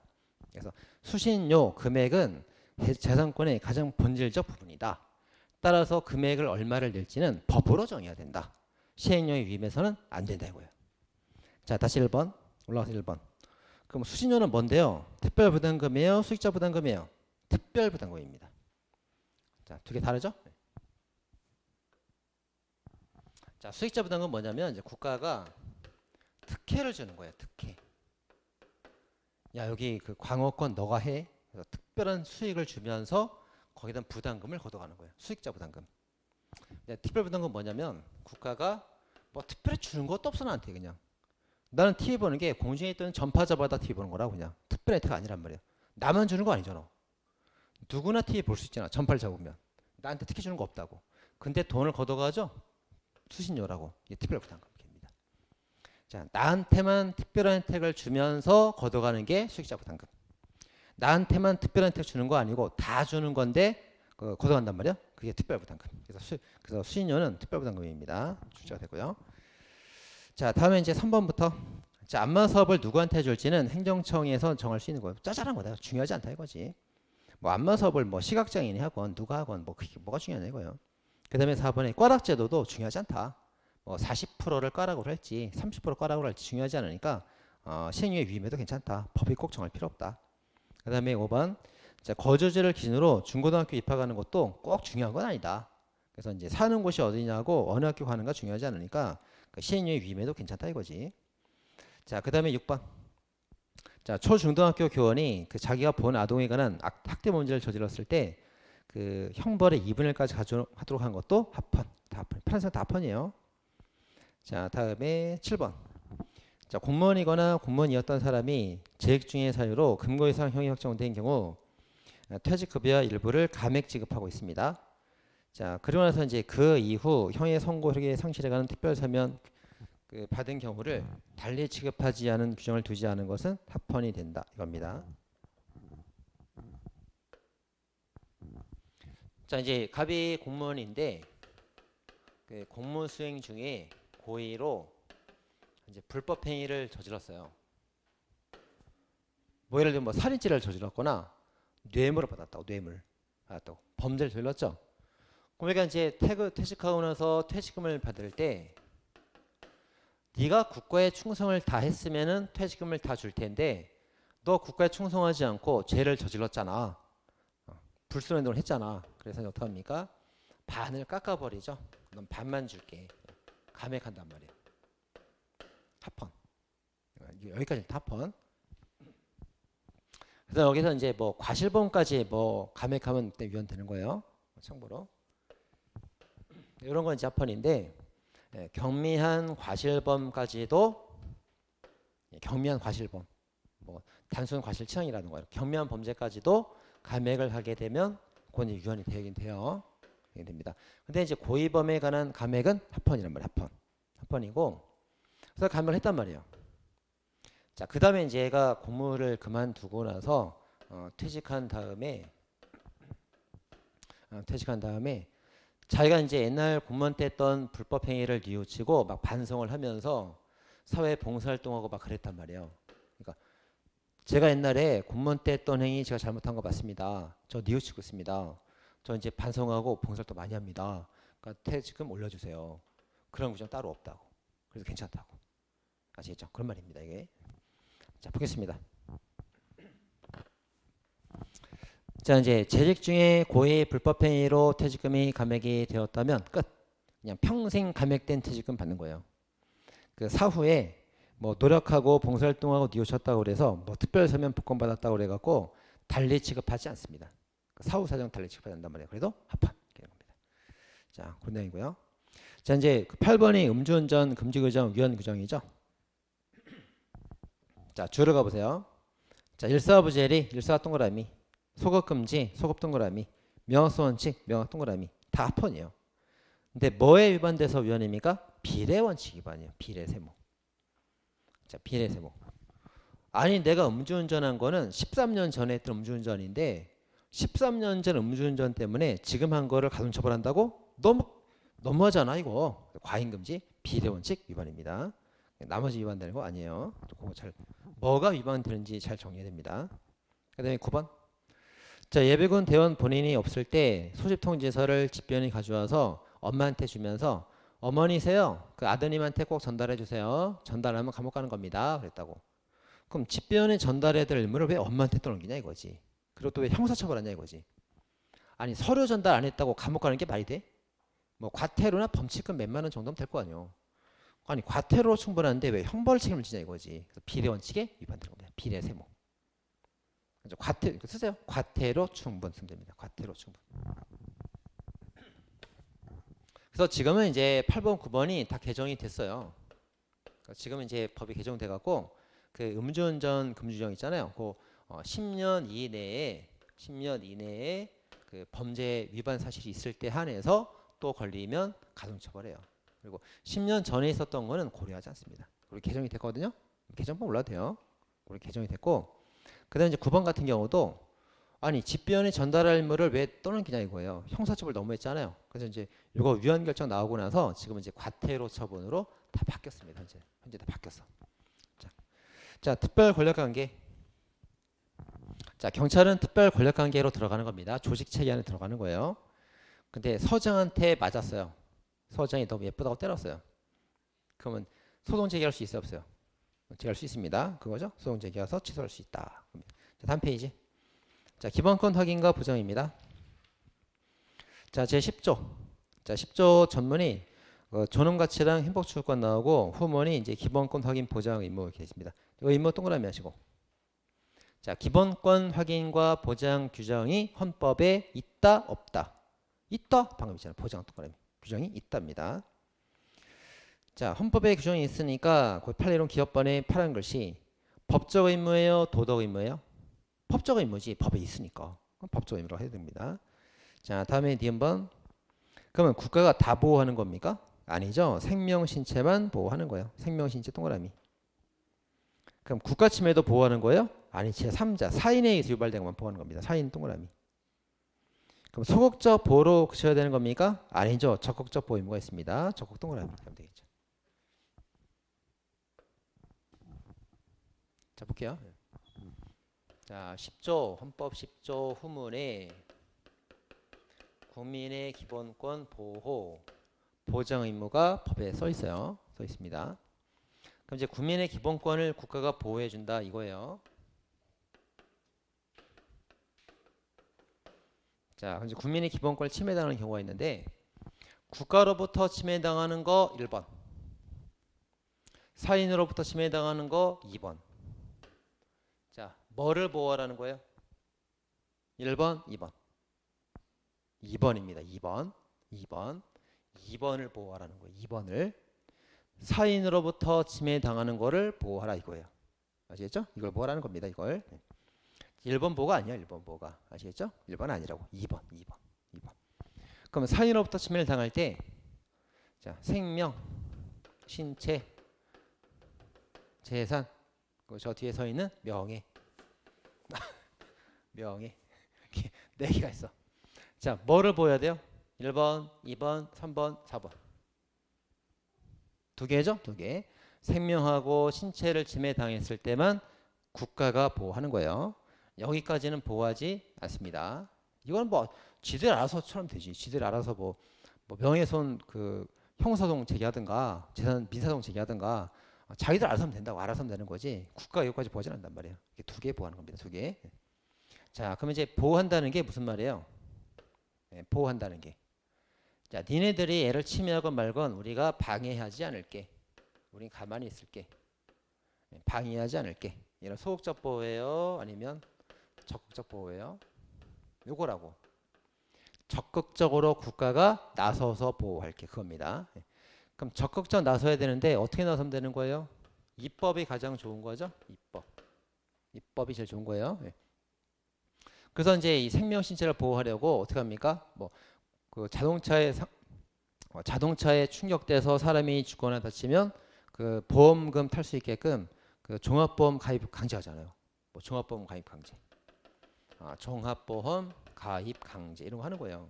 그래서 수신료 금액은 재산권의 가장 본질적 부분이다. 따라서 금액을 얼마를 낼지는 법으로 정해야 된다. 시행령에 위임해서는 안 된다 이거예요. 자, 다시 1번 올라가서 1번. 그럼 수신료는 뭔데요? 특별부담금이에요, 수익자부담금이에요? 특별부담금입니다. 자, 두 개 다르죠? 자, 수익자부담금은 뭐냐면 이제 국가가 특혜를 주는 거예요. 특혜. 야, 여기 그 광어권 너가 해. 그래서 특별한 수익을 주면서 거기다 부담금을 걷어가는 거예요. 수익자 부담금. 특별 부담금은 뭐냐면 국가가 뭐 특별히 주는 것도 없어 나한테 그냥. 나는 TV 보는 게 공중에 있던 전파자마다 TV 보는 거라고 그냥. 특별 혜택 아니란 말이에요. 나만 주는 거 아니잖아. 누구나 TV 볼 수 있잖아. 전파를 잡으면. 나한테 특혜 주는 거 없다고. 근데 돈을 걷어가죠. 수신료라고. 이게 특별 부담금입니다. 자, 나한테만 특별한 혜택을 주면서 걷어가는 게 수익자 부담금. 나한테만 특별한 혜택 주는 거 아니고 다 주는 건데 걷어간단 말이야. 그게 특별부담금. 그래서 수신료는 특별부담금입니다. 출제가 되고요. 자, 다음에 이제 3번부터 자, 안마 사업을 누구한테 줄지는 행정청에서 정할 수 있는 거예요. 짜잘한 거다. 중요하지 않다 이거지. 뭐 안마 사업을 뭐 시각장애인이 하건 누가 하건 뭐 그게 뭐가 중요하냐 이거예요. 그다음에 4번에 꽈락제도도 중요하지 않다. 뭐 40%를 꽈락으로 할지 30% 꽈락으로 할지 중요하지 않으니까 시행령에 위임해도 괜찮다. 법이 꼭 정할 필요 없다. 그 다음에 5번 자, 거주지를 기준으로 중고등학교 입학하는 것도 꼭 중요한 건 아니다. 그래서 이제 사는 곳이 어디냐고 어느 학교 가는가 중요하지 않으니까 그 시행령에 위임해도 괜찮다 이거지. 자, 그 다음에 6번 자, 초중등학교 교원이 그 자기가 본 아동에 관한 학대 문제를 저질렀을 때 그 형벌의 2분의 1까지 가져가도록 한 것도 합헌. 다 합헌. 판사 다 합헌이에요. 자, 다음에 7번 자, 공무원이거나 공무원이었던 사람이 재직 중의 사유로 금고 이상 형이 확정된 경우 퇴직급여 일부를 감액 지급하고 있습니다. 자, 그러고 나서 이제 그 이후 형의 선고력에 상실해가는 특별사면 그 받은 경우를 달리 지급하지 않은 규정을 두지 않은 것은 합헌이 된다 이겁니다. 자, 이제 갑이 공무원인데 그 공무 수행 중에 고의로 이제 불법 행위를 저질렀어요. 뭐 예를 들면 뭐 살인죄를 저질렀거나 뇌물을 받았다고 범죄를 저질렀죠. 그러니까 이제 퇴직하고 나서 퇴직금을 받을 때 네가 국가에 충성을 다 했으면은 퇴직금을 다 줄 텐데 너 국가에 충성하지 않고 죄를 저질렀잖아. 불순한 행동을 했잖아. 그래서 어떻게 합니까? 반을 깎아버리죠. 넌 반만 줄게. 감액한단 말이에요. 합헌. 여기까지 합헌. 그래서 여기서 이제 뭐 과실범까지 뭐 감액하면 그때 위헌되는 거예요. 참고로. 이런 건 이제 합헌인데 경미한 과실범까지도 경미한 과실범 뭐 단순 과실치상이라든가 경미한 범죄까지도 감액을 하게 되면 그건 이제 유한이 되긴 돼요. 되게 됩니다. 근데 이제 고의범에 관한 감액은 합헌이란 말이에요. 합헌이고 그래서 감액을 했단 말이에요. 자, 그 다음에 이제 얘가 공무를 그만두고 나서 퇴직한 다음에 자기가 이제 옛날 공무원 때 했던 불법 행위를 뉘우치고 막 반성을 하면서 사회 봉사활동하고 막 그랬단 말이에요. 그러니까 제가 옛날에 공무원 때 했던 행위 제가 잘못한 거 맞습니다. 저 뉘우치고 있습니다. 저 이제 반성하고 봉사활동 많이 합니다. 그러니까 퇴직금 올려주세요. 그런 규정 따로 없다고. 그래서 괜찮다고. 아시겠죠? 그런 말입니다. 이게. 자, 보겠습니다. 자, 이제 재직 중에 고의 불법 행위로 퇴직금이 감액이 되었다면 끝. 그냥 평생 감액된 퇴직금 받는 거예요. 그 사후에 뭐 노력하고 봉사활동하고 뉘우쳤다고 그래서 뭐 특별서면 복권 받았다고 그래갖고 달리 취급하지 않습니다. 사후 사정 달리 취급하지 않는단 말이에요. 그래도 합헌 되는 겁니다. 자, 그런 내용이고요. 자, 이제 8번이 음주운전 금지 규정 위헌 규정이죠. 자, 주로 가보세요. 자, 일사부재리 일사 동그라미, 소급 금지 소급 동그라미, 명확성 원칙 명확 동그라미 다 합헌이에요. 근데 뭐에 위반돼서 위헌입니까? 비례 원칙 위반이에요. 비례 세모. 자, 비례 세모. 아니 내가 음주운전한 거는 13년 전에 했던 음주운전인데 13년 전 음주운전 때문에 지금 한 거를 가중처벌한다고? 너무하잖아 이거. 과잉금지 비례 원칙 위반입니다. 나머지 위반되는 거 아니에요. 그거 잘 뭐가 위반되는지 잘 정리해야 됩니다. 그 다음에 9번. 자, 예비군 대원 본인이 없을 때 소집통지서를 집변이 가져와서 엄마한테 주면서 어머니세요. 그 아드님한테 꼭 전달해 주세요. 전달하면 감옥 가는 겁니다. 그랬다고. 그럼 집변에 전달해야 될 의무를 왜 엄마한테 떠넘기냐 이거지. 그리고 또 왜 형사처벌하냐 이거지. 아니 서류 전달 안 했다고 감옥 가는 게 말이 돼? 뭐 과태료나 범칙금 몇만 원 정도면 될 거 아니에요. 아니 과태료 충분한데 왜 형벌 책임을 지냐 이거지. 그래서 비례 원칙에 위반되는 겁니다. 비례 세모. 과태료 쓰세요. 과태료 충분 쓰면 됩니다. 과태료 충분. 그래서 지금은 이제 8번, 9번이 다 개정이 됐어요. 그러니까 지금은 이제 법이 개정돼 갖고 그 음주운전 금지령 있잖아요. 그 10년 이내에 그 범죄 위반 사실이 있을 때 한해서 또 걸리면 가중처벌해요. 그리고 10년 전에 있었던 거는 고려하지 않습니다. 우리 개정이 됐거든요. 개정법 올라도 돼요. 우리 개정이 됐고, 그다음에 이제 9번 같은 경우도 아니 집변에 전달할 의무를 왜 떠넘기냐 이거예요. 형사처벌 너무 했잖아요. 그래서 이제 이거 위헌 결정 나오고 나서 지금은 이제 과태료 처분으로 다 바뀌었습니다. 현재 다 바뀌었어. 자, 특별 권력 관계. 자, 경찰은 특별 권력 관계로 들어가는 겁니다. 조직 체계 안에 들어가는 거예요. 근데 서장한테 맞았어요. 서장이 너무 예쁘다고 때렸어요. 그러면 소송 제기할 수 있어요, 없어요? 제기할 수 있습니다. 그거죠? 소송 제기해서 취소할 수 있다. 자, 다음 페이지. 자, 기본권 확인과 보장입니다. 자, 제 10조. 자, 10조 전문이 존엄가치랑 행복추구권 나오고 후문이 이제 기본권 확인 보장 의무 이렇게 있습니다. 이거 의무 동그라미 하시고. 자, 기본권 확인과 보장 규정이 헌법에 있다 없다. 있다 방금 있잖아요. 보장 동그라미. 규정이 있답니다. 자, 헌법에 규정이 있으니까 그 판례론 기업번에 파란 글씨 법적 의무예요, 도덕 의무예요? 법적 의무지. 법에 있으니까 법적 의무라고 해야 됩니다. 자, 다음에 니은번. 그러면 국가가 다 보호하는 겁니까? 아니죠. 생명 신체만 보호하는 거예요. 생명 신체 동그라미. 그럼 국가 침해도 보호하는 거예요? 아니, 제3자 사인에 의해서 유발된 것만 보호하는 겁니다. 사인 동그라미. 그럼 소극적 보호로 그쳐야 되는 겁니까? 아니죠. 적극적 보호 의무가 있습니다. 적극 동그라미 하면 되겠죠. 자, 볼게요. 자, 10조 헌법 10조 후문에 국민의 기본권 보호 보장 의무가 법에 써 있어요. 써 있습니다. 그럼 이제 국민의 기본권을 국가가 보호해 준다 이거예요. 자, 이제 국민의 기본권을 침해당하는 경우가 있는데 국가로부터 침해당하는 거 1번. 사인으로부터 침해당하는 거 2번. 자, 뭐를 보호하라는 거예요? 1번, 2번. 2번입니다. 2번. 2번을 보호하라는 거예요. 2번을. 사인으로부터 침해당하는 거를 보호하라 이거예요. 아시겠죠? 이걸 보호하라는 겁니다. 이걸. 1번 보호가 아니야. 1번 보호가. 아시겠죠? 1번 아니라고. 2번. 그러면 사인으로부터 침해를 당할 때 자, 생명, 신체, 재산, 그리고 저 뒤에 서 있는 명예. 명예. 이렇게 4개가 있어. 자, 뭐를 보여야 돼요? 1번, 2번, 3번, 4번. 2개죠? 2개. 생명하고 신체를 침해당했을 때만 국가가 보호하는 거예요. 여기까지는 보호하지 않습니다. 이건 뭐 지들 알아서처럼 되지. 지들 알아서 뭐 명예훼손 그 형사소송 제기하든가 재산 민사소송 제기하든가 자기들 알아서 하면 된다고 알아서 하면 되는 거지. 국가가 여기까지 보호하지 않는단 말이에요. 이게 2개 보호하는 겁니다. 2개. 자, 그러면 이제 보호한다는 게 무슨 말이에요? 네, 보호한다는 게. 자, 니네들이 애를 침해하건 말건 우리가 방해하지 않을게. 우린 가만히 있을게. 네, 방해하지 않을게. 이런 소극적 보호예요? 아니면 적극적 보호예요? 요거라고. 적극적으로 국가가 나서서 보호할게. 그겁니다. 네. 그럼 적극적 나서야 되는데 어떻게 나서면 되는 거예요? 입법이 가장 좋은 거죠? 입법이 제일 좋은 거예요. 네. 그래서 이제 이 생명 신체를 보호하려고 어떻게 합니까? 뭐 그 자동차에 충격돼서 사람이 죽거나 다치면 그 보험금 탈 수 있게끔 그 종합보험 가입 강제하잖아요. 뭐 종합보험 가입 강제. 종합보험 가입 강제 이런 거 하는 거예요.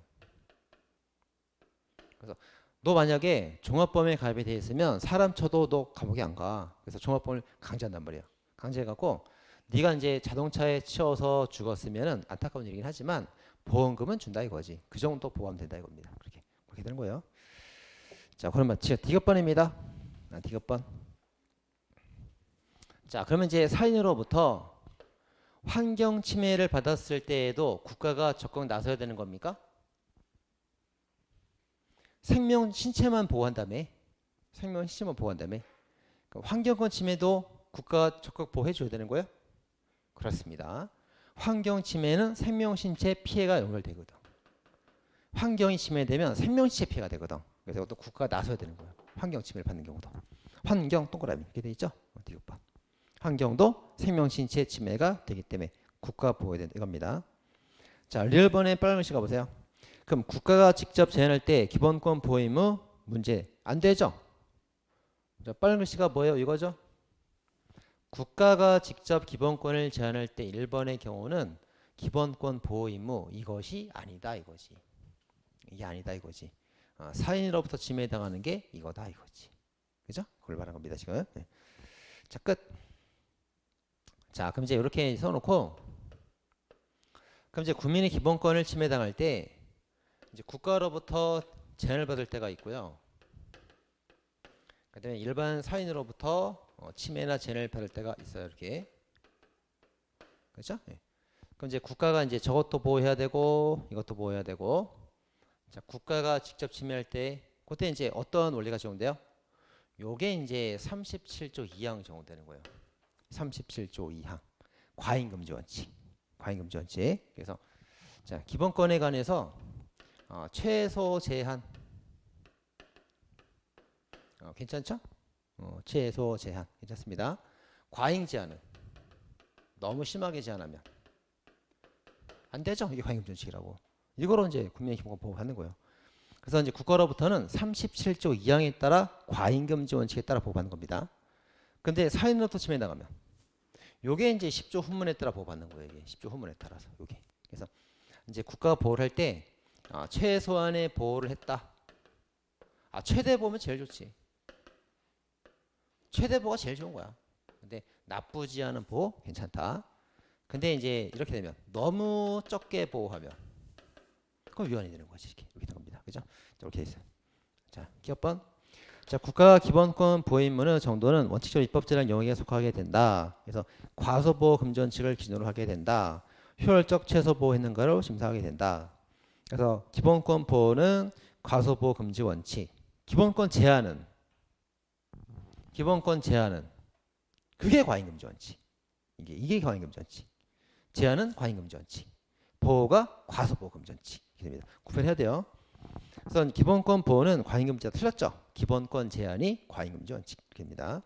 그래서 너 만약에 종합보험에 가입이 돼 있으면 사람 쳐도 너 감옥에 안 가. 그래서 종합보험을 강제한단 말이에요. 강제해갖고 네가 이제 자동차에 치여서 죽었으면은 안타까운 일이긴 하지만 보험금은 준다 이거지. 그 정도 보호하면 된다 이겁니다. 그렇게 되는 거예요. 자, 그러면 디귿번입니다. 디귿번. 자, 그러면 이제 사인으로부터 환경 침해를 받았을 때에도 국가가 적극 나서야 되는 겁니까? 생명 신체만 보호한다며. 생명 신체만 보호한다며. 환경권 침해도 국가가 적극 보호해 줘야 되는 거예요? 그렇습니다. 환경 침해는 생명 신체 피해가 연결되거든. 환경이 침해되면 생명 신체 피해가 되거든. 그래서 또 국가가 나서야 되는 거예요. 환경 침해를 받는 경우도. 환경 동그라미 이렇게 돼 있죠? 디귿번. 환경도 생명 신체 침해가 되기 때문에 국가가 보호해야 된다 이겁니다. 자, 리얼번의 빨간 글씨 가보세요. 그럼 국가가 직접 제한할 때 기본권 보호 의무 문제 안 되죠? 자, 빨간 글씨가 뭐예요? 이거죠? 국가가 직접 기본권을 제한할 때 1번의 경우는 기본권 보호 의무 이것이 아니다 이거지. 이게 아니다 이거지. 사인으로부터 침해당하는 게 이거다 이거지. 그죠? 그걸 말한 겁니다 지금. 네. 자, 끝. 자, 그럼 이제 이렇게 써놓고 그럼 이제 국민의 기본권을 침해당할 때 이제 국가로부터 제한을 받을 때가 있고요. 그다음에 일반 사인으로부터 침해나 제한을 받을 때가 있어요. 이렇게. 그렇죠? 네. 그럼 이제 국가가 이제 저것도 보호해야 되고 이것도 보호해야 되고. 자, 국가가 직접 침해할 때 그때 이제 어떤 원리가 적용돼요? 요게 이제 37조 2항 적용되는 거예요. 37조 2항. 과잉금지 원칙. 과잉금지 원칙. 그래서 자, 기본권에 관해서 최소 제한. 괜찮죠? 최소 제한. 괜찮습니다. 과잉 제한은 너무 심하게 제한하면 안 되죠. 이게 과잉금지 원칙이라고. 이거로 이제 국민의 기본권 보호받는 거예요. 그래서 이제 국가로부터는 37조 2항에 따라 과잉금지 원칙에 따라 보호받는 겁니다. 근데 사인으로부터 침해 나가면 요게 이제 10조 후문에 따라 보호받는 거예요. 이게 10조 후문에 따라서 요게. 그래서 이제 국가가 보호를 할 때 최소한의 보호를 했다. 최대 보호면 제일 좋지. 최대 보호가 제일 좋은 거야. 근데 나쁘지 않은 보호 괜찮다. 근데 이제 이렇게 되면 너무 적게 보호하면 그럼 위헌이 되는 거지. 이렇게 되는 겁니다. 그죠? 이렇게 돼 있어요. 자, 기업번. 자, 국가 기본권 보호 의무는 정도는 원칙적 입법제랑 영역에 속하게 된다. 그래서 과소보호 금지 원칙을 기준으로 하게 된다. 효율적 최소보호 했는가를 심사하게 된다. 그래서 기본권 보호는 과소보호 금지 원칙. 기본권 제한은 그게 과잉금지 원칙. 이게 과잉금지 원칙. 제한은 과잉금지 원칙. 보호가 과소보호 금지 원칙. 이렇게 됩니다. 구별해야 돼요. 그래서 기본권 보호는 과잉금지와 틀렸죠. 기본권 제한이 과잉금지 원칙입니다.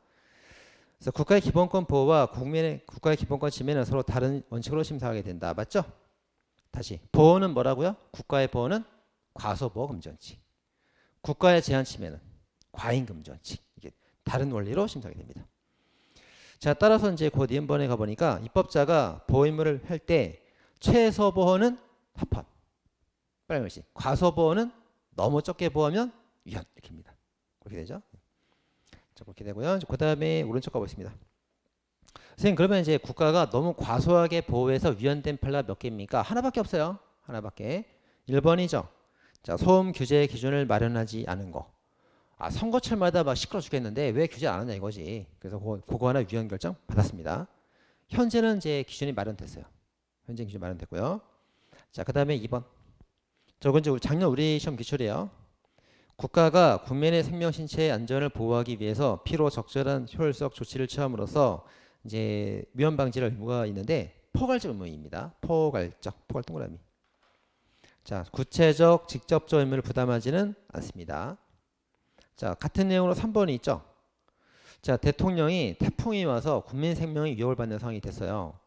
그래서 국가의 기본권 보호와 국가의 기본권 침해는 서로 다른 원칙으로 심사하게 된다. 맞죠? 다시 보호는 뭐라고요? 국가의 보호는 과소보호 금지 원칙. 국가의 제한 침해는 과잉금지 원칙. 이게 다른 원리로 심사하게 됩니다. 자, 따라서 이제 곧 이번에 가보니까 입법자가 보호 의무를 할 때 최소 보호는 합헌. 빨리 말시. 과소 보호는 너무 적게 보호하면 위헌. 이렇게입니다. 그렇게 되죠. 자, 그렇게 되고요. 그 다음에 오른쪽 가보겠습니다. 선생님, 그러면 이제 국가가 너무 과소하게 보호해서 위헌된 판례가 몇 개입니까? 하나밖에 없어요. 하나밖에. 1번이죠. 자, 소음 규제 기준을 마련하지 않은 거. 아, 선거철마다 막 시끄러 죽겠는데 왜 규제 안 하냐 이거지. 그래서 그거 하나 위헌 결정 받았습니다. 현재는 이제 기준이 마련됐어요. 현재 기준 마련됐고요. 자, 그 다음에 2번. 저건 이제 작년 우리 시험 기출이에요. 국가가 국민의 생명 신체의 안전을 보호하기 위해서 필요 적절한 효율적 조치를 취함으로써 이제 위험 방지를 의무가 있는데 포괄적 의무입니다. 포괄적 동그라미. 자, 구체적 직접적 의무를 부담하지는 않습니다. 자, 같은 내용으로 3번이 있죠. 자, 대통령이 태풍이 와서 국민 생명이 위협을 받는 상황이 됐어요.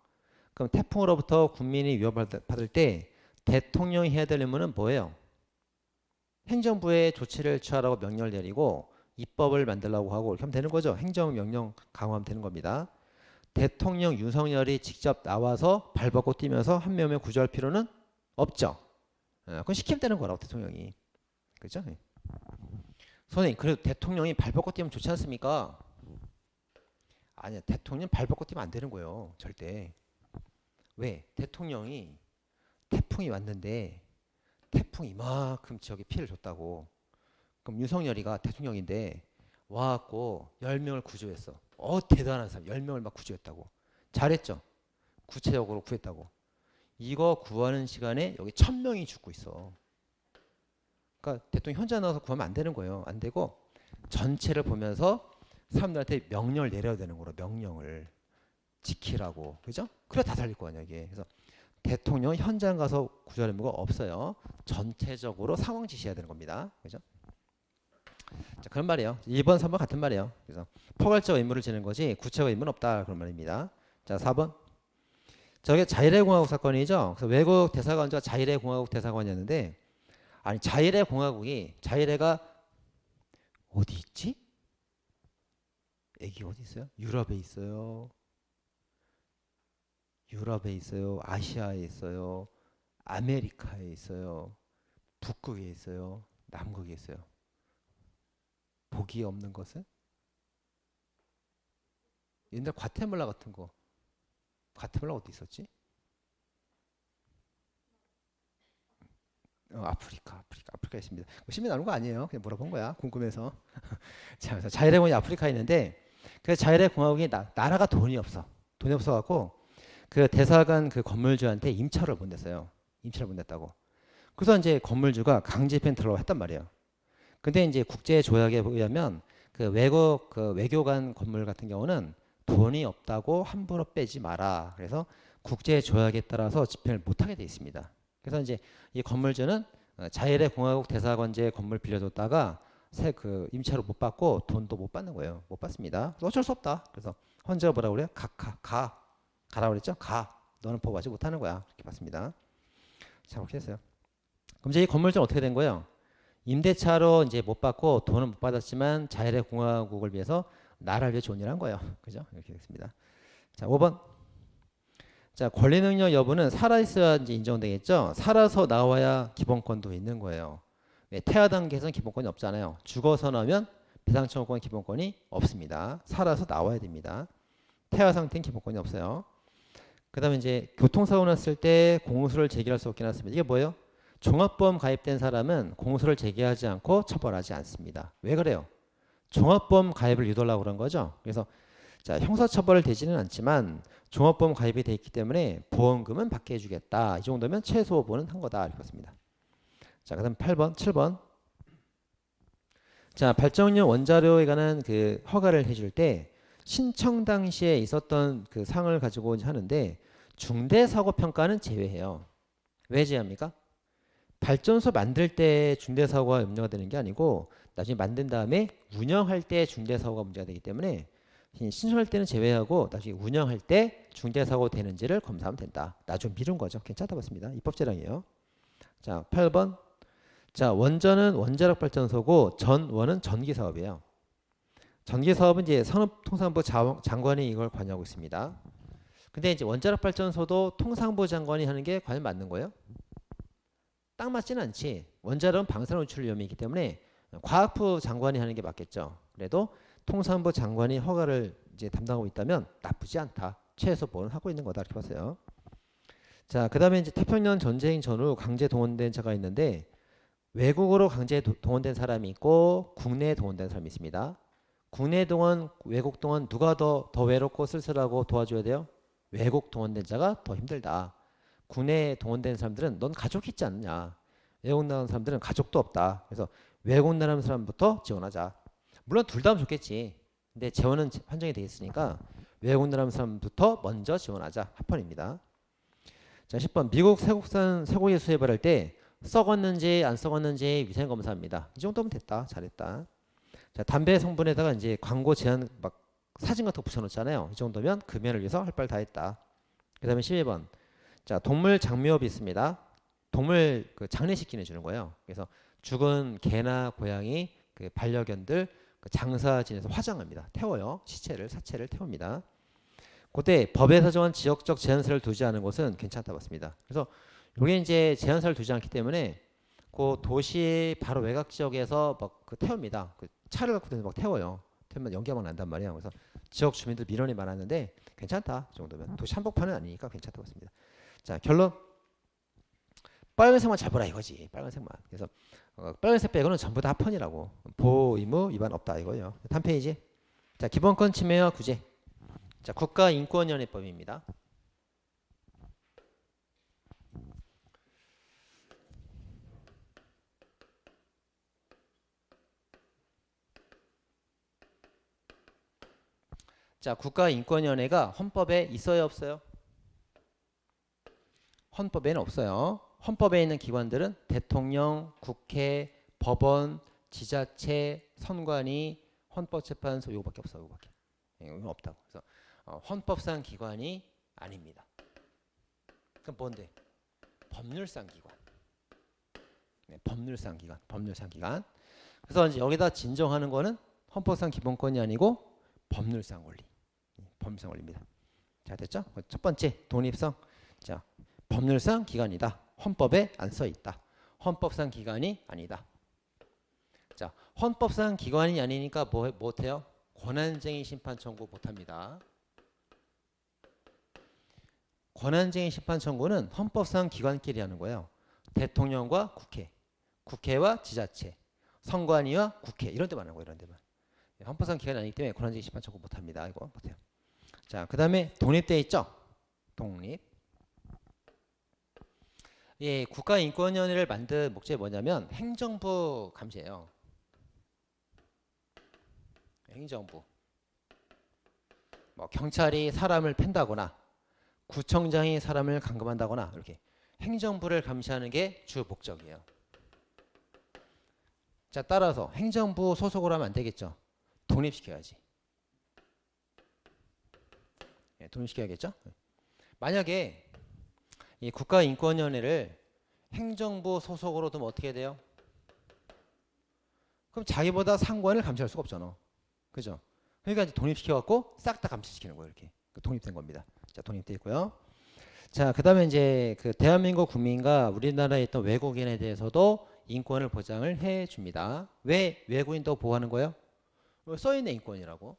그럼 태풍으로부터 국민이 위협을 받을 때 대통령이 해야 될 의무는 뭐예요? 행정부에 조치를 취하라고 명령을 내리고 입법을 만들라고 하고 이렇게 하면 되는 거죠. 행정명령 강화하면 되는 겁니다. 대통령 윤석열이 직접 나와서 발벗고 뛰면서 한 명을 구조할 필요는 없죠. 그건 시키면 되는 거라고 대통령이. 그렇죠? 선생님, 그래도 대통령이 발벗고 뛰면 좋지 않습니까? 아니야, 대통령 발벗고 뛰면 안 되는 거예요. 절대. 왜? 대통령이 태풍이 왔는데 태풍이 이만큼 지역에 피해를 줬다고. 그럼 윤석열이가 대통령인데 와갖고 10명을 구조했어. 대단한 사람 10명을 막 구조했다고. 잘했죠? 구체적으로 구했다고. 이거 구하는 시간에 여기 1000명이 죽고 있어. 그러니까 대통령 혼자 나와서 구하면 안 되는 거예요. 안 되고 전체를 보면서 사람들한테 명령을 내려야 되는 거로. 명령을 지키라고. 그죠? 그래 다 살릴 거 아니야 이게. 그래서 대통령 현장 가서 구조할 의무가 없어요. 전체적으로 상황 지시해야 되는 겁니다. 그죠? 자, 그런 말이에요. 2번, 3번 같은 말이에요. 그래서 포괄적 의무를 지는 거지 구체적 의무는 없다. 그런 말입니다. 자, 4번. 저게 자일의 공화국 사건이죠. 그래서 외국 대사관과 자일의 공화국 대사관이었는데 아니 자일의 공화국이 자일의가 어디 있지? 애기 어디 있어요? 유럽에 있어요. 유럽에 있어요. 아시아에 있어요. 아메리카에 있어요. 북극에 있어요. 남극에 있어요. 복이 없는 것은? 옛날 과테말라 같은 거. 과테말라 어디 있었지? 아프리카에 있습니다. 신문 나온 거 아니에요. 그냥 물어본 거야. 궁금해서. 자, 그래서 자일의 공화국이 아프리카에 있는데 그 자일의 공화국이 나라가 돈이 없어. 돈이 없어갖고 그 대사관 그 건물주한테 임차를 못 냈어요. 임차를 못 냈다고. 그래서 이제 건물주가 강제 펜트로 했단 말이에요. 근데 이제 국제 조약에 의하면 그 외국 그 외교관 건물 같은 경우는 돈이 없다고 함부로 빼지 마라. 그래서 국제 조약에 따라서 집행을 못 하게 돼 있습니다. 그래서 이제 이 건물주는 자일의 공화국 대사관제 건물 빌려줬다가 새 그 임차로 못 받고 돈도 못 받는 거예요. 못 받습니다. 그래서 어쩔 수 없다. 그래서 헌재가 뭐라고 그래요? 가라고 그랬죠? 너는 보호하지 못하는 거야. 이렇게 봤습니다. 자, 그렇게 했어요. 그럼 이제 이 건물주는 어떻게 된 거예요? 임대차로 이제 못 받고 돈은 못 받았지만 자일의 공화국을 위해서 나라를 위해 좋은 일 한 거예요. 그죠? 이렇게 됐습니다. 자, 5번. 자, 권리 능력 여부는 살아있어야 이제 인정되겠죠? 살아서 나와야 기본권도 있는 거예요. 왜? 태아 단계에서는 기본권이 없잖아요. 죽어서 나면 배상 청구권 기본권이 없습니다. 살아서 나와야 됩니다. 태아 상태는 기본권이 없어요. 그 다음에 이제 교통사고 났을 때 공소를 제기할 수 없긴 하습니다. 이게 뭐예요? 종합보험 가입된 사람은 공소를 제기하지 않고 처벌하지 않습니다. 왜 그래요? 종합보험 가입을 유도하려고 그런 거죠. 그래서 자, 형사처벌을 되지는 않지만 종합보험 가입이 돼 있기 때문에 보험금은 받게 해주겠다. 이 정도면 최소 보는 한 거다. 이렇게 봤습니다. 자, 그 다음 8번, 7번. 자, 발전용 원자료에 관한 그 허가를 해줄 때 신청 당시에 있었던 그 상을 가지고 하는데 중대사고평가는 제외해요. 왜 제외합니까? 발전소 만들 때 중대사고가 문제가 되는 게 아니고 나중에 만든 다음에 운영할 때 중대사고가 문제가 되기 때문에 신청할 때는 제외하고 나중에 운영할 때 중대사고 되는지를 검사하면 된다. 나중 미룬 거죠. 괜찮다 봤습니다. 입법재량이에요. 자, 8번. 자, 원전은 원자력 발전소고 전원은 전기 사업이에요. 전기 사업은 이제 산업통상부 장관이 이걸 관여하고 있습니다. 근데 이제 원자력 발전소도 통상부 장관이 하는 게 과연 맞는 거예요? 딱 맞지는 않지. 원자력은 방사능 노출 위험이 있기 때문에 과학부 장관이 하는 게 맞겠죠. 그래도 통상부 장관이 허가를 이제 담당하고 있다면 나쁘지 않다. 최소 보호는 하고 있는 거다 이렇게 봤어요. 자, 그다음에 이제 태평양 전쟁 전후 강제 동원된 자가 있는데 외국으로 강제 동원된 사람이 있고 국내에 동원된 사람이 있습니다. 국내 동원, 외국 동원 누가 더 외롭고 쓸쓸하고 도와줘야 돼요? 외국 동원된 자가 더 힘들다. 국내에 동원된 사람들은 넌 가족 있지 않느냐. 외국 나간 사람들은 가족도 없다. 그래서 외국 나가는 사람부터 지원하자. 물론 둘 다 하면 좋겠지. 근데 재원은 한정이 되어 있으니까 외국 나가는 사람부터 먼저 지원하자. 합헌입니다. 자, 10번. 미국 세국산 쇠고기 수입을 때 썩었는지 안 썩었는지 위생 검사합니다. 이 정도면 됐다. 잘했다. 자, 담배 성분에다가 이제 광고 제한 막 사진 같은 거 붙여놓잖아요. 이 정도면 금연을 위해서 할 바를 다 했다. 그 다음에 12번. 자, 동물 장묘업이 있습니다. 동물 그 장례식 지내주는 거예요. 그래서 죽은 개나 고양이 그 반려견들 그 장사 지내서 화장합니다. 태워요. 사체를 태웁니다. 그때 법에서 정한 지역적 제한사를 두지 않은 곳은 괜찮다 봤습니다. 그래서 이게 이제 제한사를 두지 않기 때문에 그 도시 바로 외곽 지역에서 막 그 태웁니다. 그 차를 갖고 막 태워요. 태우면 연기가 막 난단 말이에요. 그래서 지역 주민들 민원이 많았는데 괜찮다. 이 정도면 도시 한복판은 아니니까 괜찮다 봤습니다. 자, 결론. 빨간색만 잘 보라 이거지. 빨간색만. 그래서 빨간색 빼고는 전부 다 합헌이라고. 보호 의무 위반 없다 이거예요. 다음 페이지. 자, 기본권 침해와 구제. 자, 국가인권위원회법입니다. 자, 국가인권위원회가 헌법에 있어요, 없어요? 헌법에는 없어요. 헌법에 있는 기관들은 대통령, 국회, 법원, 지자체, 선관위, 헌법재판소 이거밖에 없어. 이거밖에. 이거 없다고. 그래서 헌법상 기관이 아닙니다. 그럼 뭔데? 법률상 기관. 네, 법률상 기관. 그래서 이제 여기다 진정하는 거는 헌법상 기본권이 아니고 법률상 권리. 법률상 권리입니다. 자, 됐죠? 첫 번째 독립성. 자, 법률상 기관이다. 헌법에 안 써 있다. 헌법상 기관이 아니다. 자, 헌법상 기관이 아니니까 뭐 못해요? 권한쟁의 심판 청구 못합니다. 권한쟁의 심판 청구는 헌법상 기관끼리 하는 거예요. 대통령과 국회, 국회와 지자체, 선관위와 국회 이런 데만 하는 거예요. 이런 데만. 헌법상 기관이 아니기 때문에 권한쟁의 심판 청구 못합니다. 이거 못해요. 자, 그 다음에 독립돼 있죠? 독립. 예, 국가인권위원회를 만든 목적이 뭐냐면 행정부 감시예요. 행정부. 뭐 경찰이 사람을 팬다거나 구청장이 사람을 감금한다거나 이렇게 행정부를 감시하는 게 주 목적이에요. 자, 따라서 행정부 소속으로 하면 안 되겠죠. 독립시켜야지. 예, 독립시켜야겠죠. 만약에 이 국가인권위원회를 행정부 소속으로 두면 어떻게 돼요? 그럼 자기보다 상관을 감시할 수가 없잖아. 그죠? 그러니까 이제 독립시켜갖고 싹 다 감시시키는 거예요. 이렇게 독립된 겁니다. 자, 독립돼 있고요. 자, 그 다음에 이제 그 대한민국 국민과 우리나라에 있던 외국인에 대해서도 인권을 보장을 해줍니다. 왜 외국인도 보호하는 거예요? 써있는 인권이라고.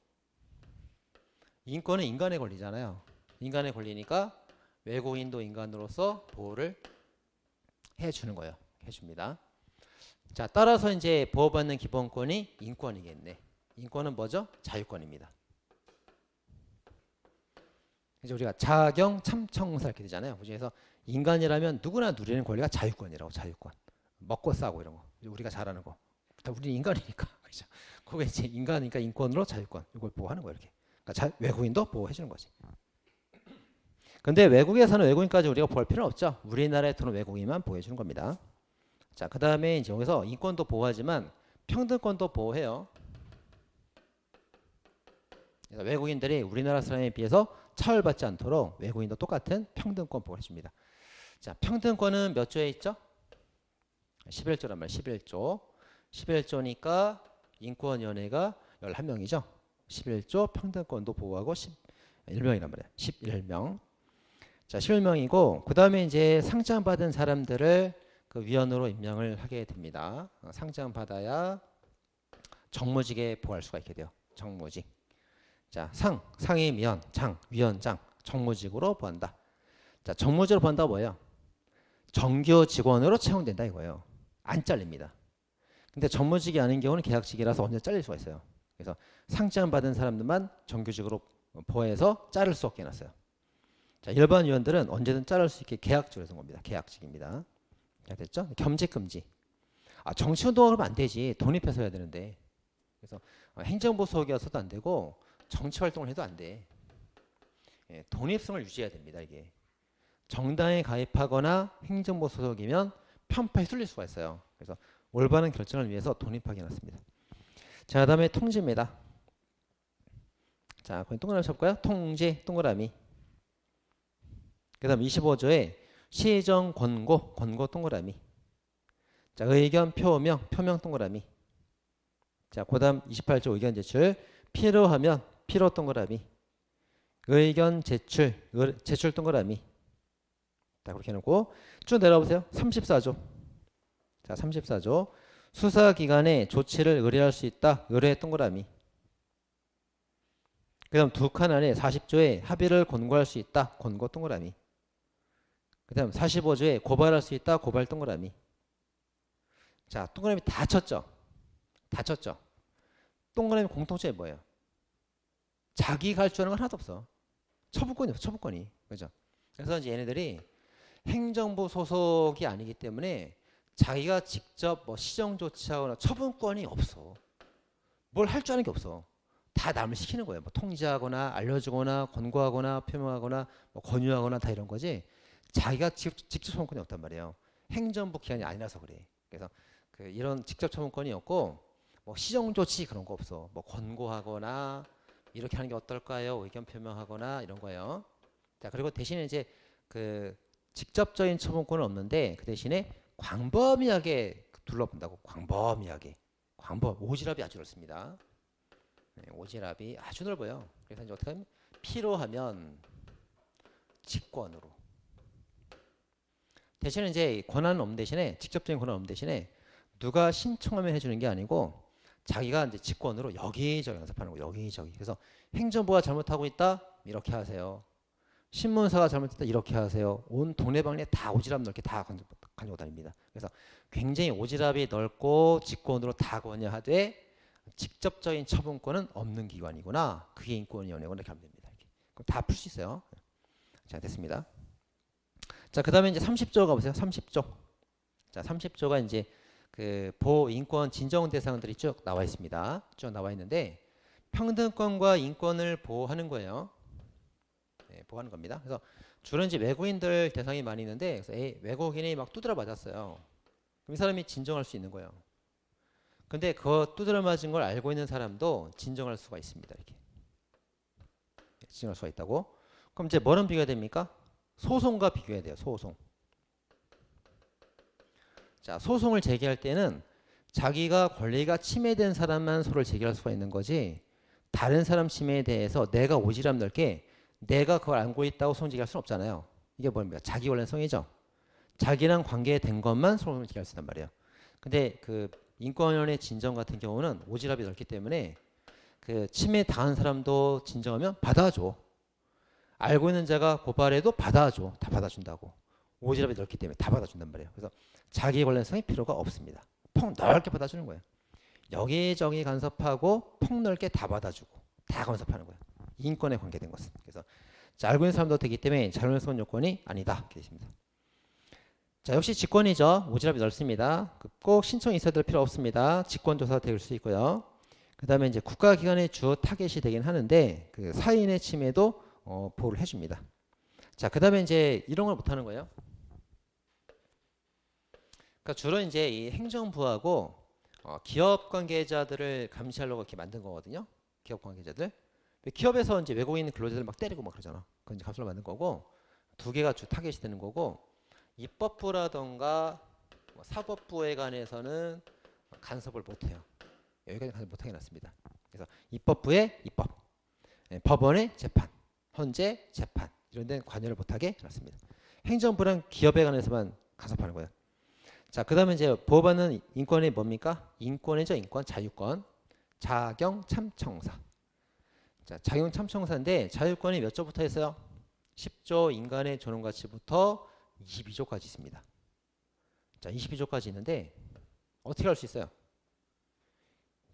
인권은 인간의 권리잖아요. 인간의 권리니까 외국인도 인간으로서 보호를 해주는 거예요. 해줍니다. 자, 따라서 이제 보호받는 기본권이 인권이겠네. 인권은 뭐죠? 자유권입니다. 이제 우리가 자경 참청사 이렇게 되잖아요. 그래서 인간이라면 누구나 누리는 권리가 자유권이라고. 자유권. 먹고 싸고 이런 거. 우리가 잘하는 거. 다 우리 인간이니까. 그죠? 그게 이제 인간이니까 인권으로 자유권. 이걸 보호하는 거예요. 이렇게. 그러니까 외국인도 보호해주는 거지. 근데 외국에서는 외국인까지 우리가 보호할 필요는 없죠. 우리나라에 들어온 외국인만 보호해주는 겁니다. 자, 그 다음에 이제 여기서 인권도 보호하지만 평등권도 보호해요. 그래서 외국인들이 우리나라 사람에 비해서 차별받지 않도록 외국인도 똑같은 평등권 보호를 해줍니다. 자, 평등권은 몇 조에 있죠? 11조란 말이에요. 11조. 11조니까 인권위원회가 11명이죠. 11조 평등권도 보호하고 11명이란 말이에요. 11명. 자, 11명이고 그 다음에 이제 상장 받은 사람들을 그 위원으로 임명을 하게 됩니다. 상장 받아야 정무직에 보할 수가 있게 돼요. 정무직. 자, 상임위원, 위원장, 정무직으로 보한다. 자, 정무직으로 보한다 뭐예요? 정규 직원으로 채용된다 이거예요. 안 잘립니다. 근데 정무직이 아닌 경우는 계약직이라서 언제 잘릴 수가 있어요. 그래서 상장 받은 사람들만 정규직으로 보해서 자를 수 없게 해놨어요. 자, 일반 위원들은 언제든 자를 수 있게 계약직으로 해서 겁니다. 계약직입니다. 자, 됐죠? 겸직 금지. 아, 정치운동을 하면 안 되지. 독립해서 해야 되는데. 그래서 행정부 소속이어서도 안 되고 정치활동을 해도 안 돼. 예, 독립성을 유지해야 됩니다. 이게. 정당에 가입하거나 행정부 소속이면 편파에 쏠릴 수가 있어요. 그래서 올바른 결정을 위해서 독립하게 해놨습니다. 자, 그 다음에 통지입니다. 자, 거기 동그라미 쳐볼까요? 통지, 동그라미. 그 다음 25조에 시정 권고, 권고 동그라미. 자, 의견 표명, 표명 동그라미. 자, 그 다음 28조 의견 제출, 필요하면 필요 동그라미. 의견 제출, 제출 동그라미. 자, 그렇게 해놓고 쭉 내려보세요. 34조. 자, 34조. 수사기관에 조치를 의뢰할 수 있다. 의뢰 동그라미. 그 다음 두 칸 안에 40조에 합의를 권고할 수 있다. 권고 동그라미. 그 다음 45조에 고발할 수 있다. 고발 동그라미. 자, 동그라미 다 쳤죠? 다 쳤죠? 동그라미 공통점이 뭐예요? 자기가 할 줄 아는 건 하나도 없어. 처분권이 없어. 처분권이. 그죠? 그래서 이제 얘네들이 행정부 소속이 아니기 때문에 자기가 직접 뭐 시정 조치하거나 처분권이 없어. 뭘 할 줄 아는 게 없어. 다 남을 시키는 거예요. 뭐 통지하거나 알려주거나 권고하거나 표명하거나 뭐 권유하거나 다 이런 거지. 자기가 직접 처분권이 없단 말이에요. 행정부 기관이 아니라서 그래. 그래서 이런 직접 처분권이 없고 뭐 시정 조치 그런 거 없어. 뭐 권고하거나 이렇게 하는 게 어떨까요? 의견 표명하거나 이런 거예요. 자, 그리고 대신에 이제 직접적인 처분권은 없는데 그 대신에 광범위하게 둘러본다고. 광범위하게. 오지랖이 아주 넓습니다. 네, 오지랖이 아주 넓어요. 그래서 이제 어떻게 하면 필요하면 직권으로. 대신에 이제 권한은 없는 대신에 직접적인 권한은 없는 대신에 누가 신청하면 해주는 게 아니고 자기가 이제 직권으로 여기저기 간섭하는 거. 여기저기. 그래서 행정부가 잘못하고 있다 이렇게 하세요. 신문사가 잘못했다 이렇게 하세요. 온 동네방네 다 오지랖 넓게 다 가지고 다닙니다. 그래서 굉장히 오지랖이 넓고 직권으로 다 권유하되 직접적인 처분권은 없는 기관이구나. 그게 인권위원회구나 이렇게 하면 됩니다. 이렇게. 그럼 다 풀 수 있어요. 자, 됐습니다. 자, 그 다음에 이제 30조 가보세요. 30조. 자, 30조가 이제 보호인권 진정 대상들이 쭉 나와 있습니다. 쭉 나와 있는데 평등권과 인권을 보호하는 거예요. 네, 보호하는 겁니다. 그래서 주로 이제 외국인들 대상이 많이 있는데 그래서 외국인이 막 두드려 맞았어요. 그럼 이 사람이 진정할 수 있는 거예요. 근데 그 두드려 맞은 걸 알고 있는 사람도 진정할 수가 있습니다. 이렇게 진정할 수가 있다고. 그럼 이제 뭐는 비교해야 됩니까? 소송과 비교해야 돼요. 소송. 자, 소송을 제기할 때는 자기가 권리가 침해된 사람만 소를 제기할 수가 있는 거지 다른 사람 침해에 대해서 내가 오지랖 넓게 내가 그걸 알고 있다고 소송 제기할 수는 없잖아요. 이게 뭡니까? 자기 관련성이죠. 자기랑 관계된 것만 소송을 제기할 수 있단 말이에요. 근데 인권위원회 진정 같은 경우는 오지랖이 넓기 때문에 침해 당한 사람도 진정하면 받아줘. 알고 있는 자가 고발해도 받아줘. 다 받아준다고. 오지랖이 넓기 때문에 다 받아준단 말이에요. 그래서 자기 관련성이 필요가 없습니다. 폭넓게 받아주는 거예요. 여기저기 간섭하고 폭넓게 다 받아주고 다 간섭하는 거예요. 인권에 관계된 것은. 그래서 알고 있는 사람도 되기 때문에 자율성 요건이 아니다. 이렇게 되십니다. 자, 역시 직권이죠. 오지랖이 넓습니다. 꼭 신청이 있어야 될 필요 없습니다. 직권조사 될 수 있고요. 그 다음에 이제 국가기관의 주 타겟이 되긴 하는데 사인의 침해도 보호를 해줍니다. 자, 그 다음에 이제 이런 걸 못하는 거예요. 그러니까 주로 이제 이 행정부하고 기업 관계자들을 감시하려고 이렇게 만든 거거든요. 기업 관계자들. 기업에서 이제 외국인 근로자들 막 때리고 막 그러잖아. 그건 이제 감시를 만든 거고, 두 개가 주 타겟이 되는 거고, 입법부라던가 뭐 사법부에 관해서는 간섭을 못해요. 여기까지 간섭 못하게 놨습니다. 그래서 입법부의 입법, 법원의 재판, 헌재 재판 이런 데는 관여를 못하게 놨습니다. 행정부랑 기업에 관해서만 간섭하는 거예요. 자, 그 다음에 이제 보호받는 인권이 뭡니까? 인권이죠. 인권, 자유권, 자경 참청사. 자, 자경 참청사인데 자유권이 몇 조부터 있어요? 10조 인간의 존엄 가치부터 22조까지 있습니다. 자, 22조까지 있는데 어떻게 할 수 있어요?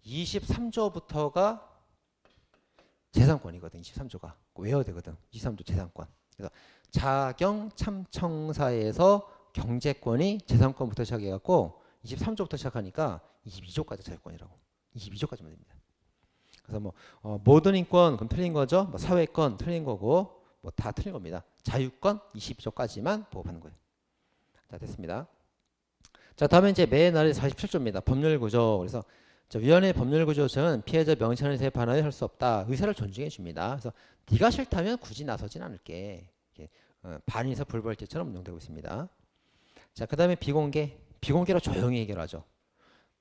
23조부터가 재산권이거든. 23조가 외워야 되거든. 23조 재산권. 그래서 자경 참청사에서 경제권이 재산권부터 시작해갖고 23조부터 시작하니까 22조까지 자유권이라고. 22조까지만 됩니다. 그래서 뭐 모든 인권 그럼 틀린 거죠. 뭐 사회권 틀린 거고 뭐 다 틀린 겁니다. 자유권 20조까지만 보호받는 거예요. 자, 됐습니다. 자, 다음에 이제 맨 아래 47조입니다. 법률구조. 그래서 위원회 법률구조는 피해자 명시하는 데 반하여 할 수 없다. 의사를 존중해 줍니다. 그래서 네가 싫다면 굳이 나서진 않을게. 반의사 불벌죄처럼 운영되고 있습니다. 자, 그 다음에 비공개. 비공개로 조용히 해결하죠.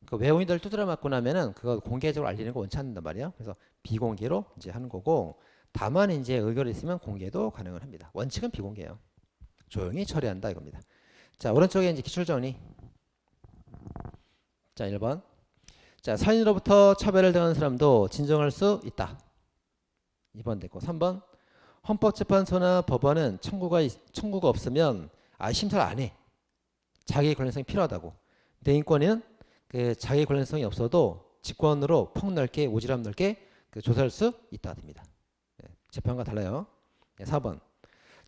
그 외국인들 두드려 맞고 나면은 그거 공개적으로 알리는 거 원치 않는단 말이에요. 그래서 비공개로 이제 하는 거고, 다만 이제 의결이 있으면 공개도 가능을 합니다. 원칙은 비공개예요. 조용히 처리한다 이겁니다. 자, 오른쪽에 이제 기출정리. 자, 1번. 자, 사인으로부터 처벌을 당한 사람도 진정할 수 있다. 2번 됐고, 3번. 헌법재판소나 법원은 청구가 없으면 심사를 안 해. 자기 관련성이 필요하다고. 내 인권에는 그 자기 관련성이 없어도 직권으로 폭넓게 오지랖 넓게 조사할 수 있다 됩니다. 재판과 달라요. 4번.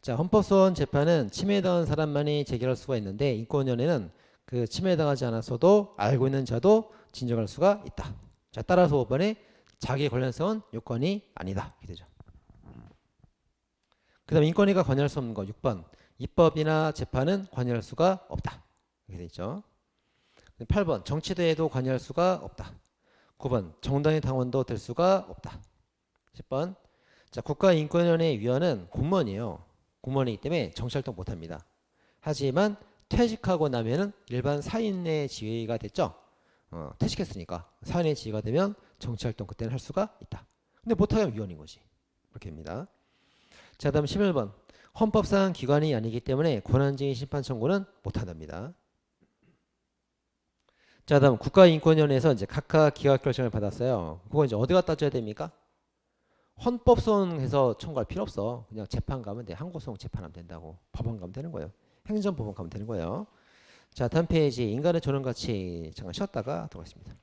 자, 헌법소원 재판은 침해당한 사람만이 제기할 수가 있는데 인권위원회는 그 침해당하지 않았어도 알고 있는 자도 진정할 수가 있다. 자, 따라서 5번에 자기 관련성은 요건이 아니다. 이렇게 되죠. 그 다음 인권위가 관여할 수 없는 거 6번. 입법이나 재판은 관여할 수가 없다. 이렇게 되어 있죠. 8번. 정치대회도 관여할 수가 없다. 9번. 정당의 당원도 될 수가 없다. 10번. 자, 국가인권위원회 위원은 공무원이에요. 공무원이기 때문에 정치활동 못합니다. 하지만 퇴직하고 나면은 일반 사인의 지위가 됐죠. 퇴직했으니까 사인의 지위가 되면 정치활동 그때는 할 수가 있다. 근데 못하게 하면 위원인 거지. 이렇게 됩니다. 자, 다음 11번. 헌법상 기관이 아니기 때문에 권한쟁의 심판 청구는 못한답니다. 자, 다음 국가인권위원회에서 이제 각각 기각 결정을 받았어요. 그거 이제 어디 갖다 줘야 됩니까? 헌법소원해서 청구할 필요 없어. 그냥 재판 가면 돼. 항고소송 재판하면 된다고. 법원 가면 되는 거예요. 행정법원 가면 되는 거예요. 자, 다음 페이지 인간의 존엄 가치 잠깐 쉬었다가 들어가겠습니다.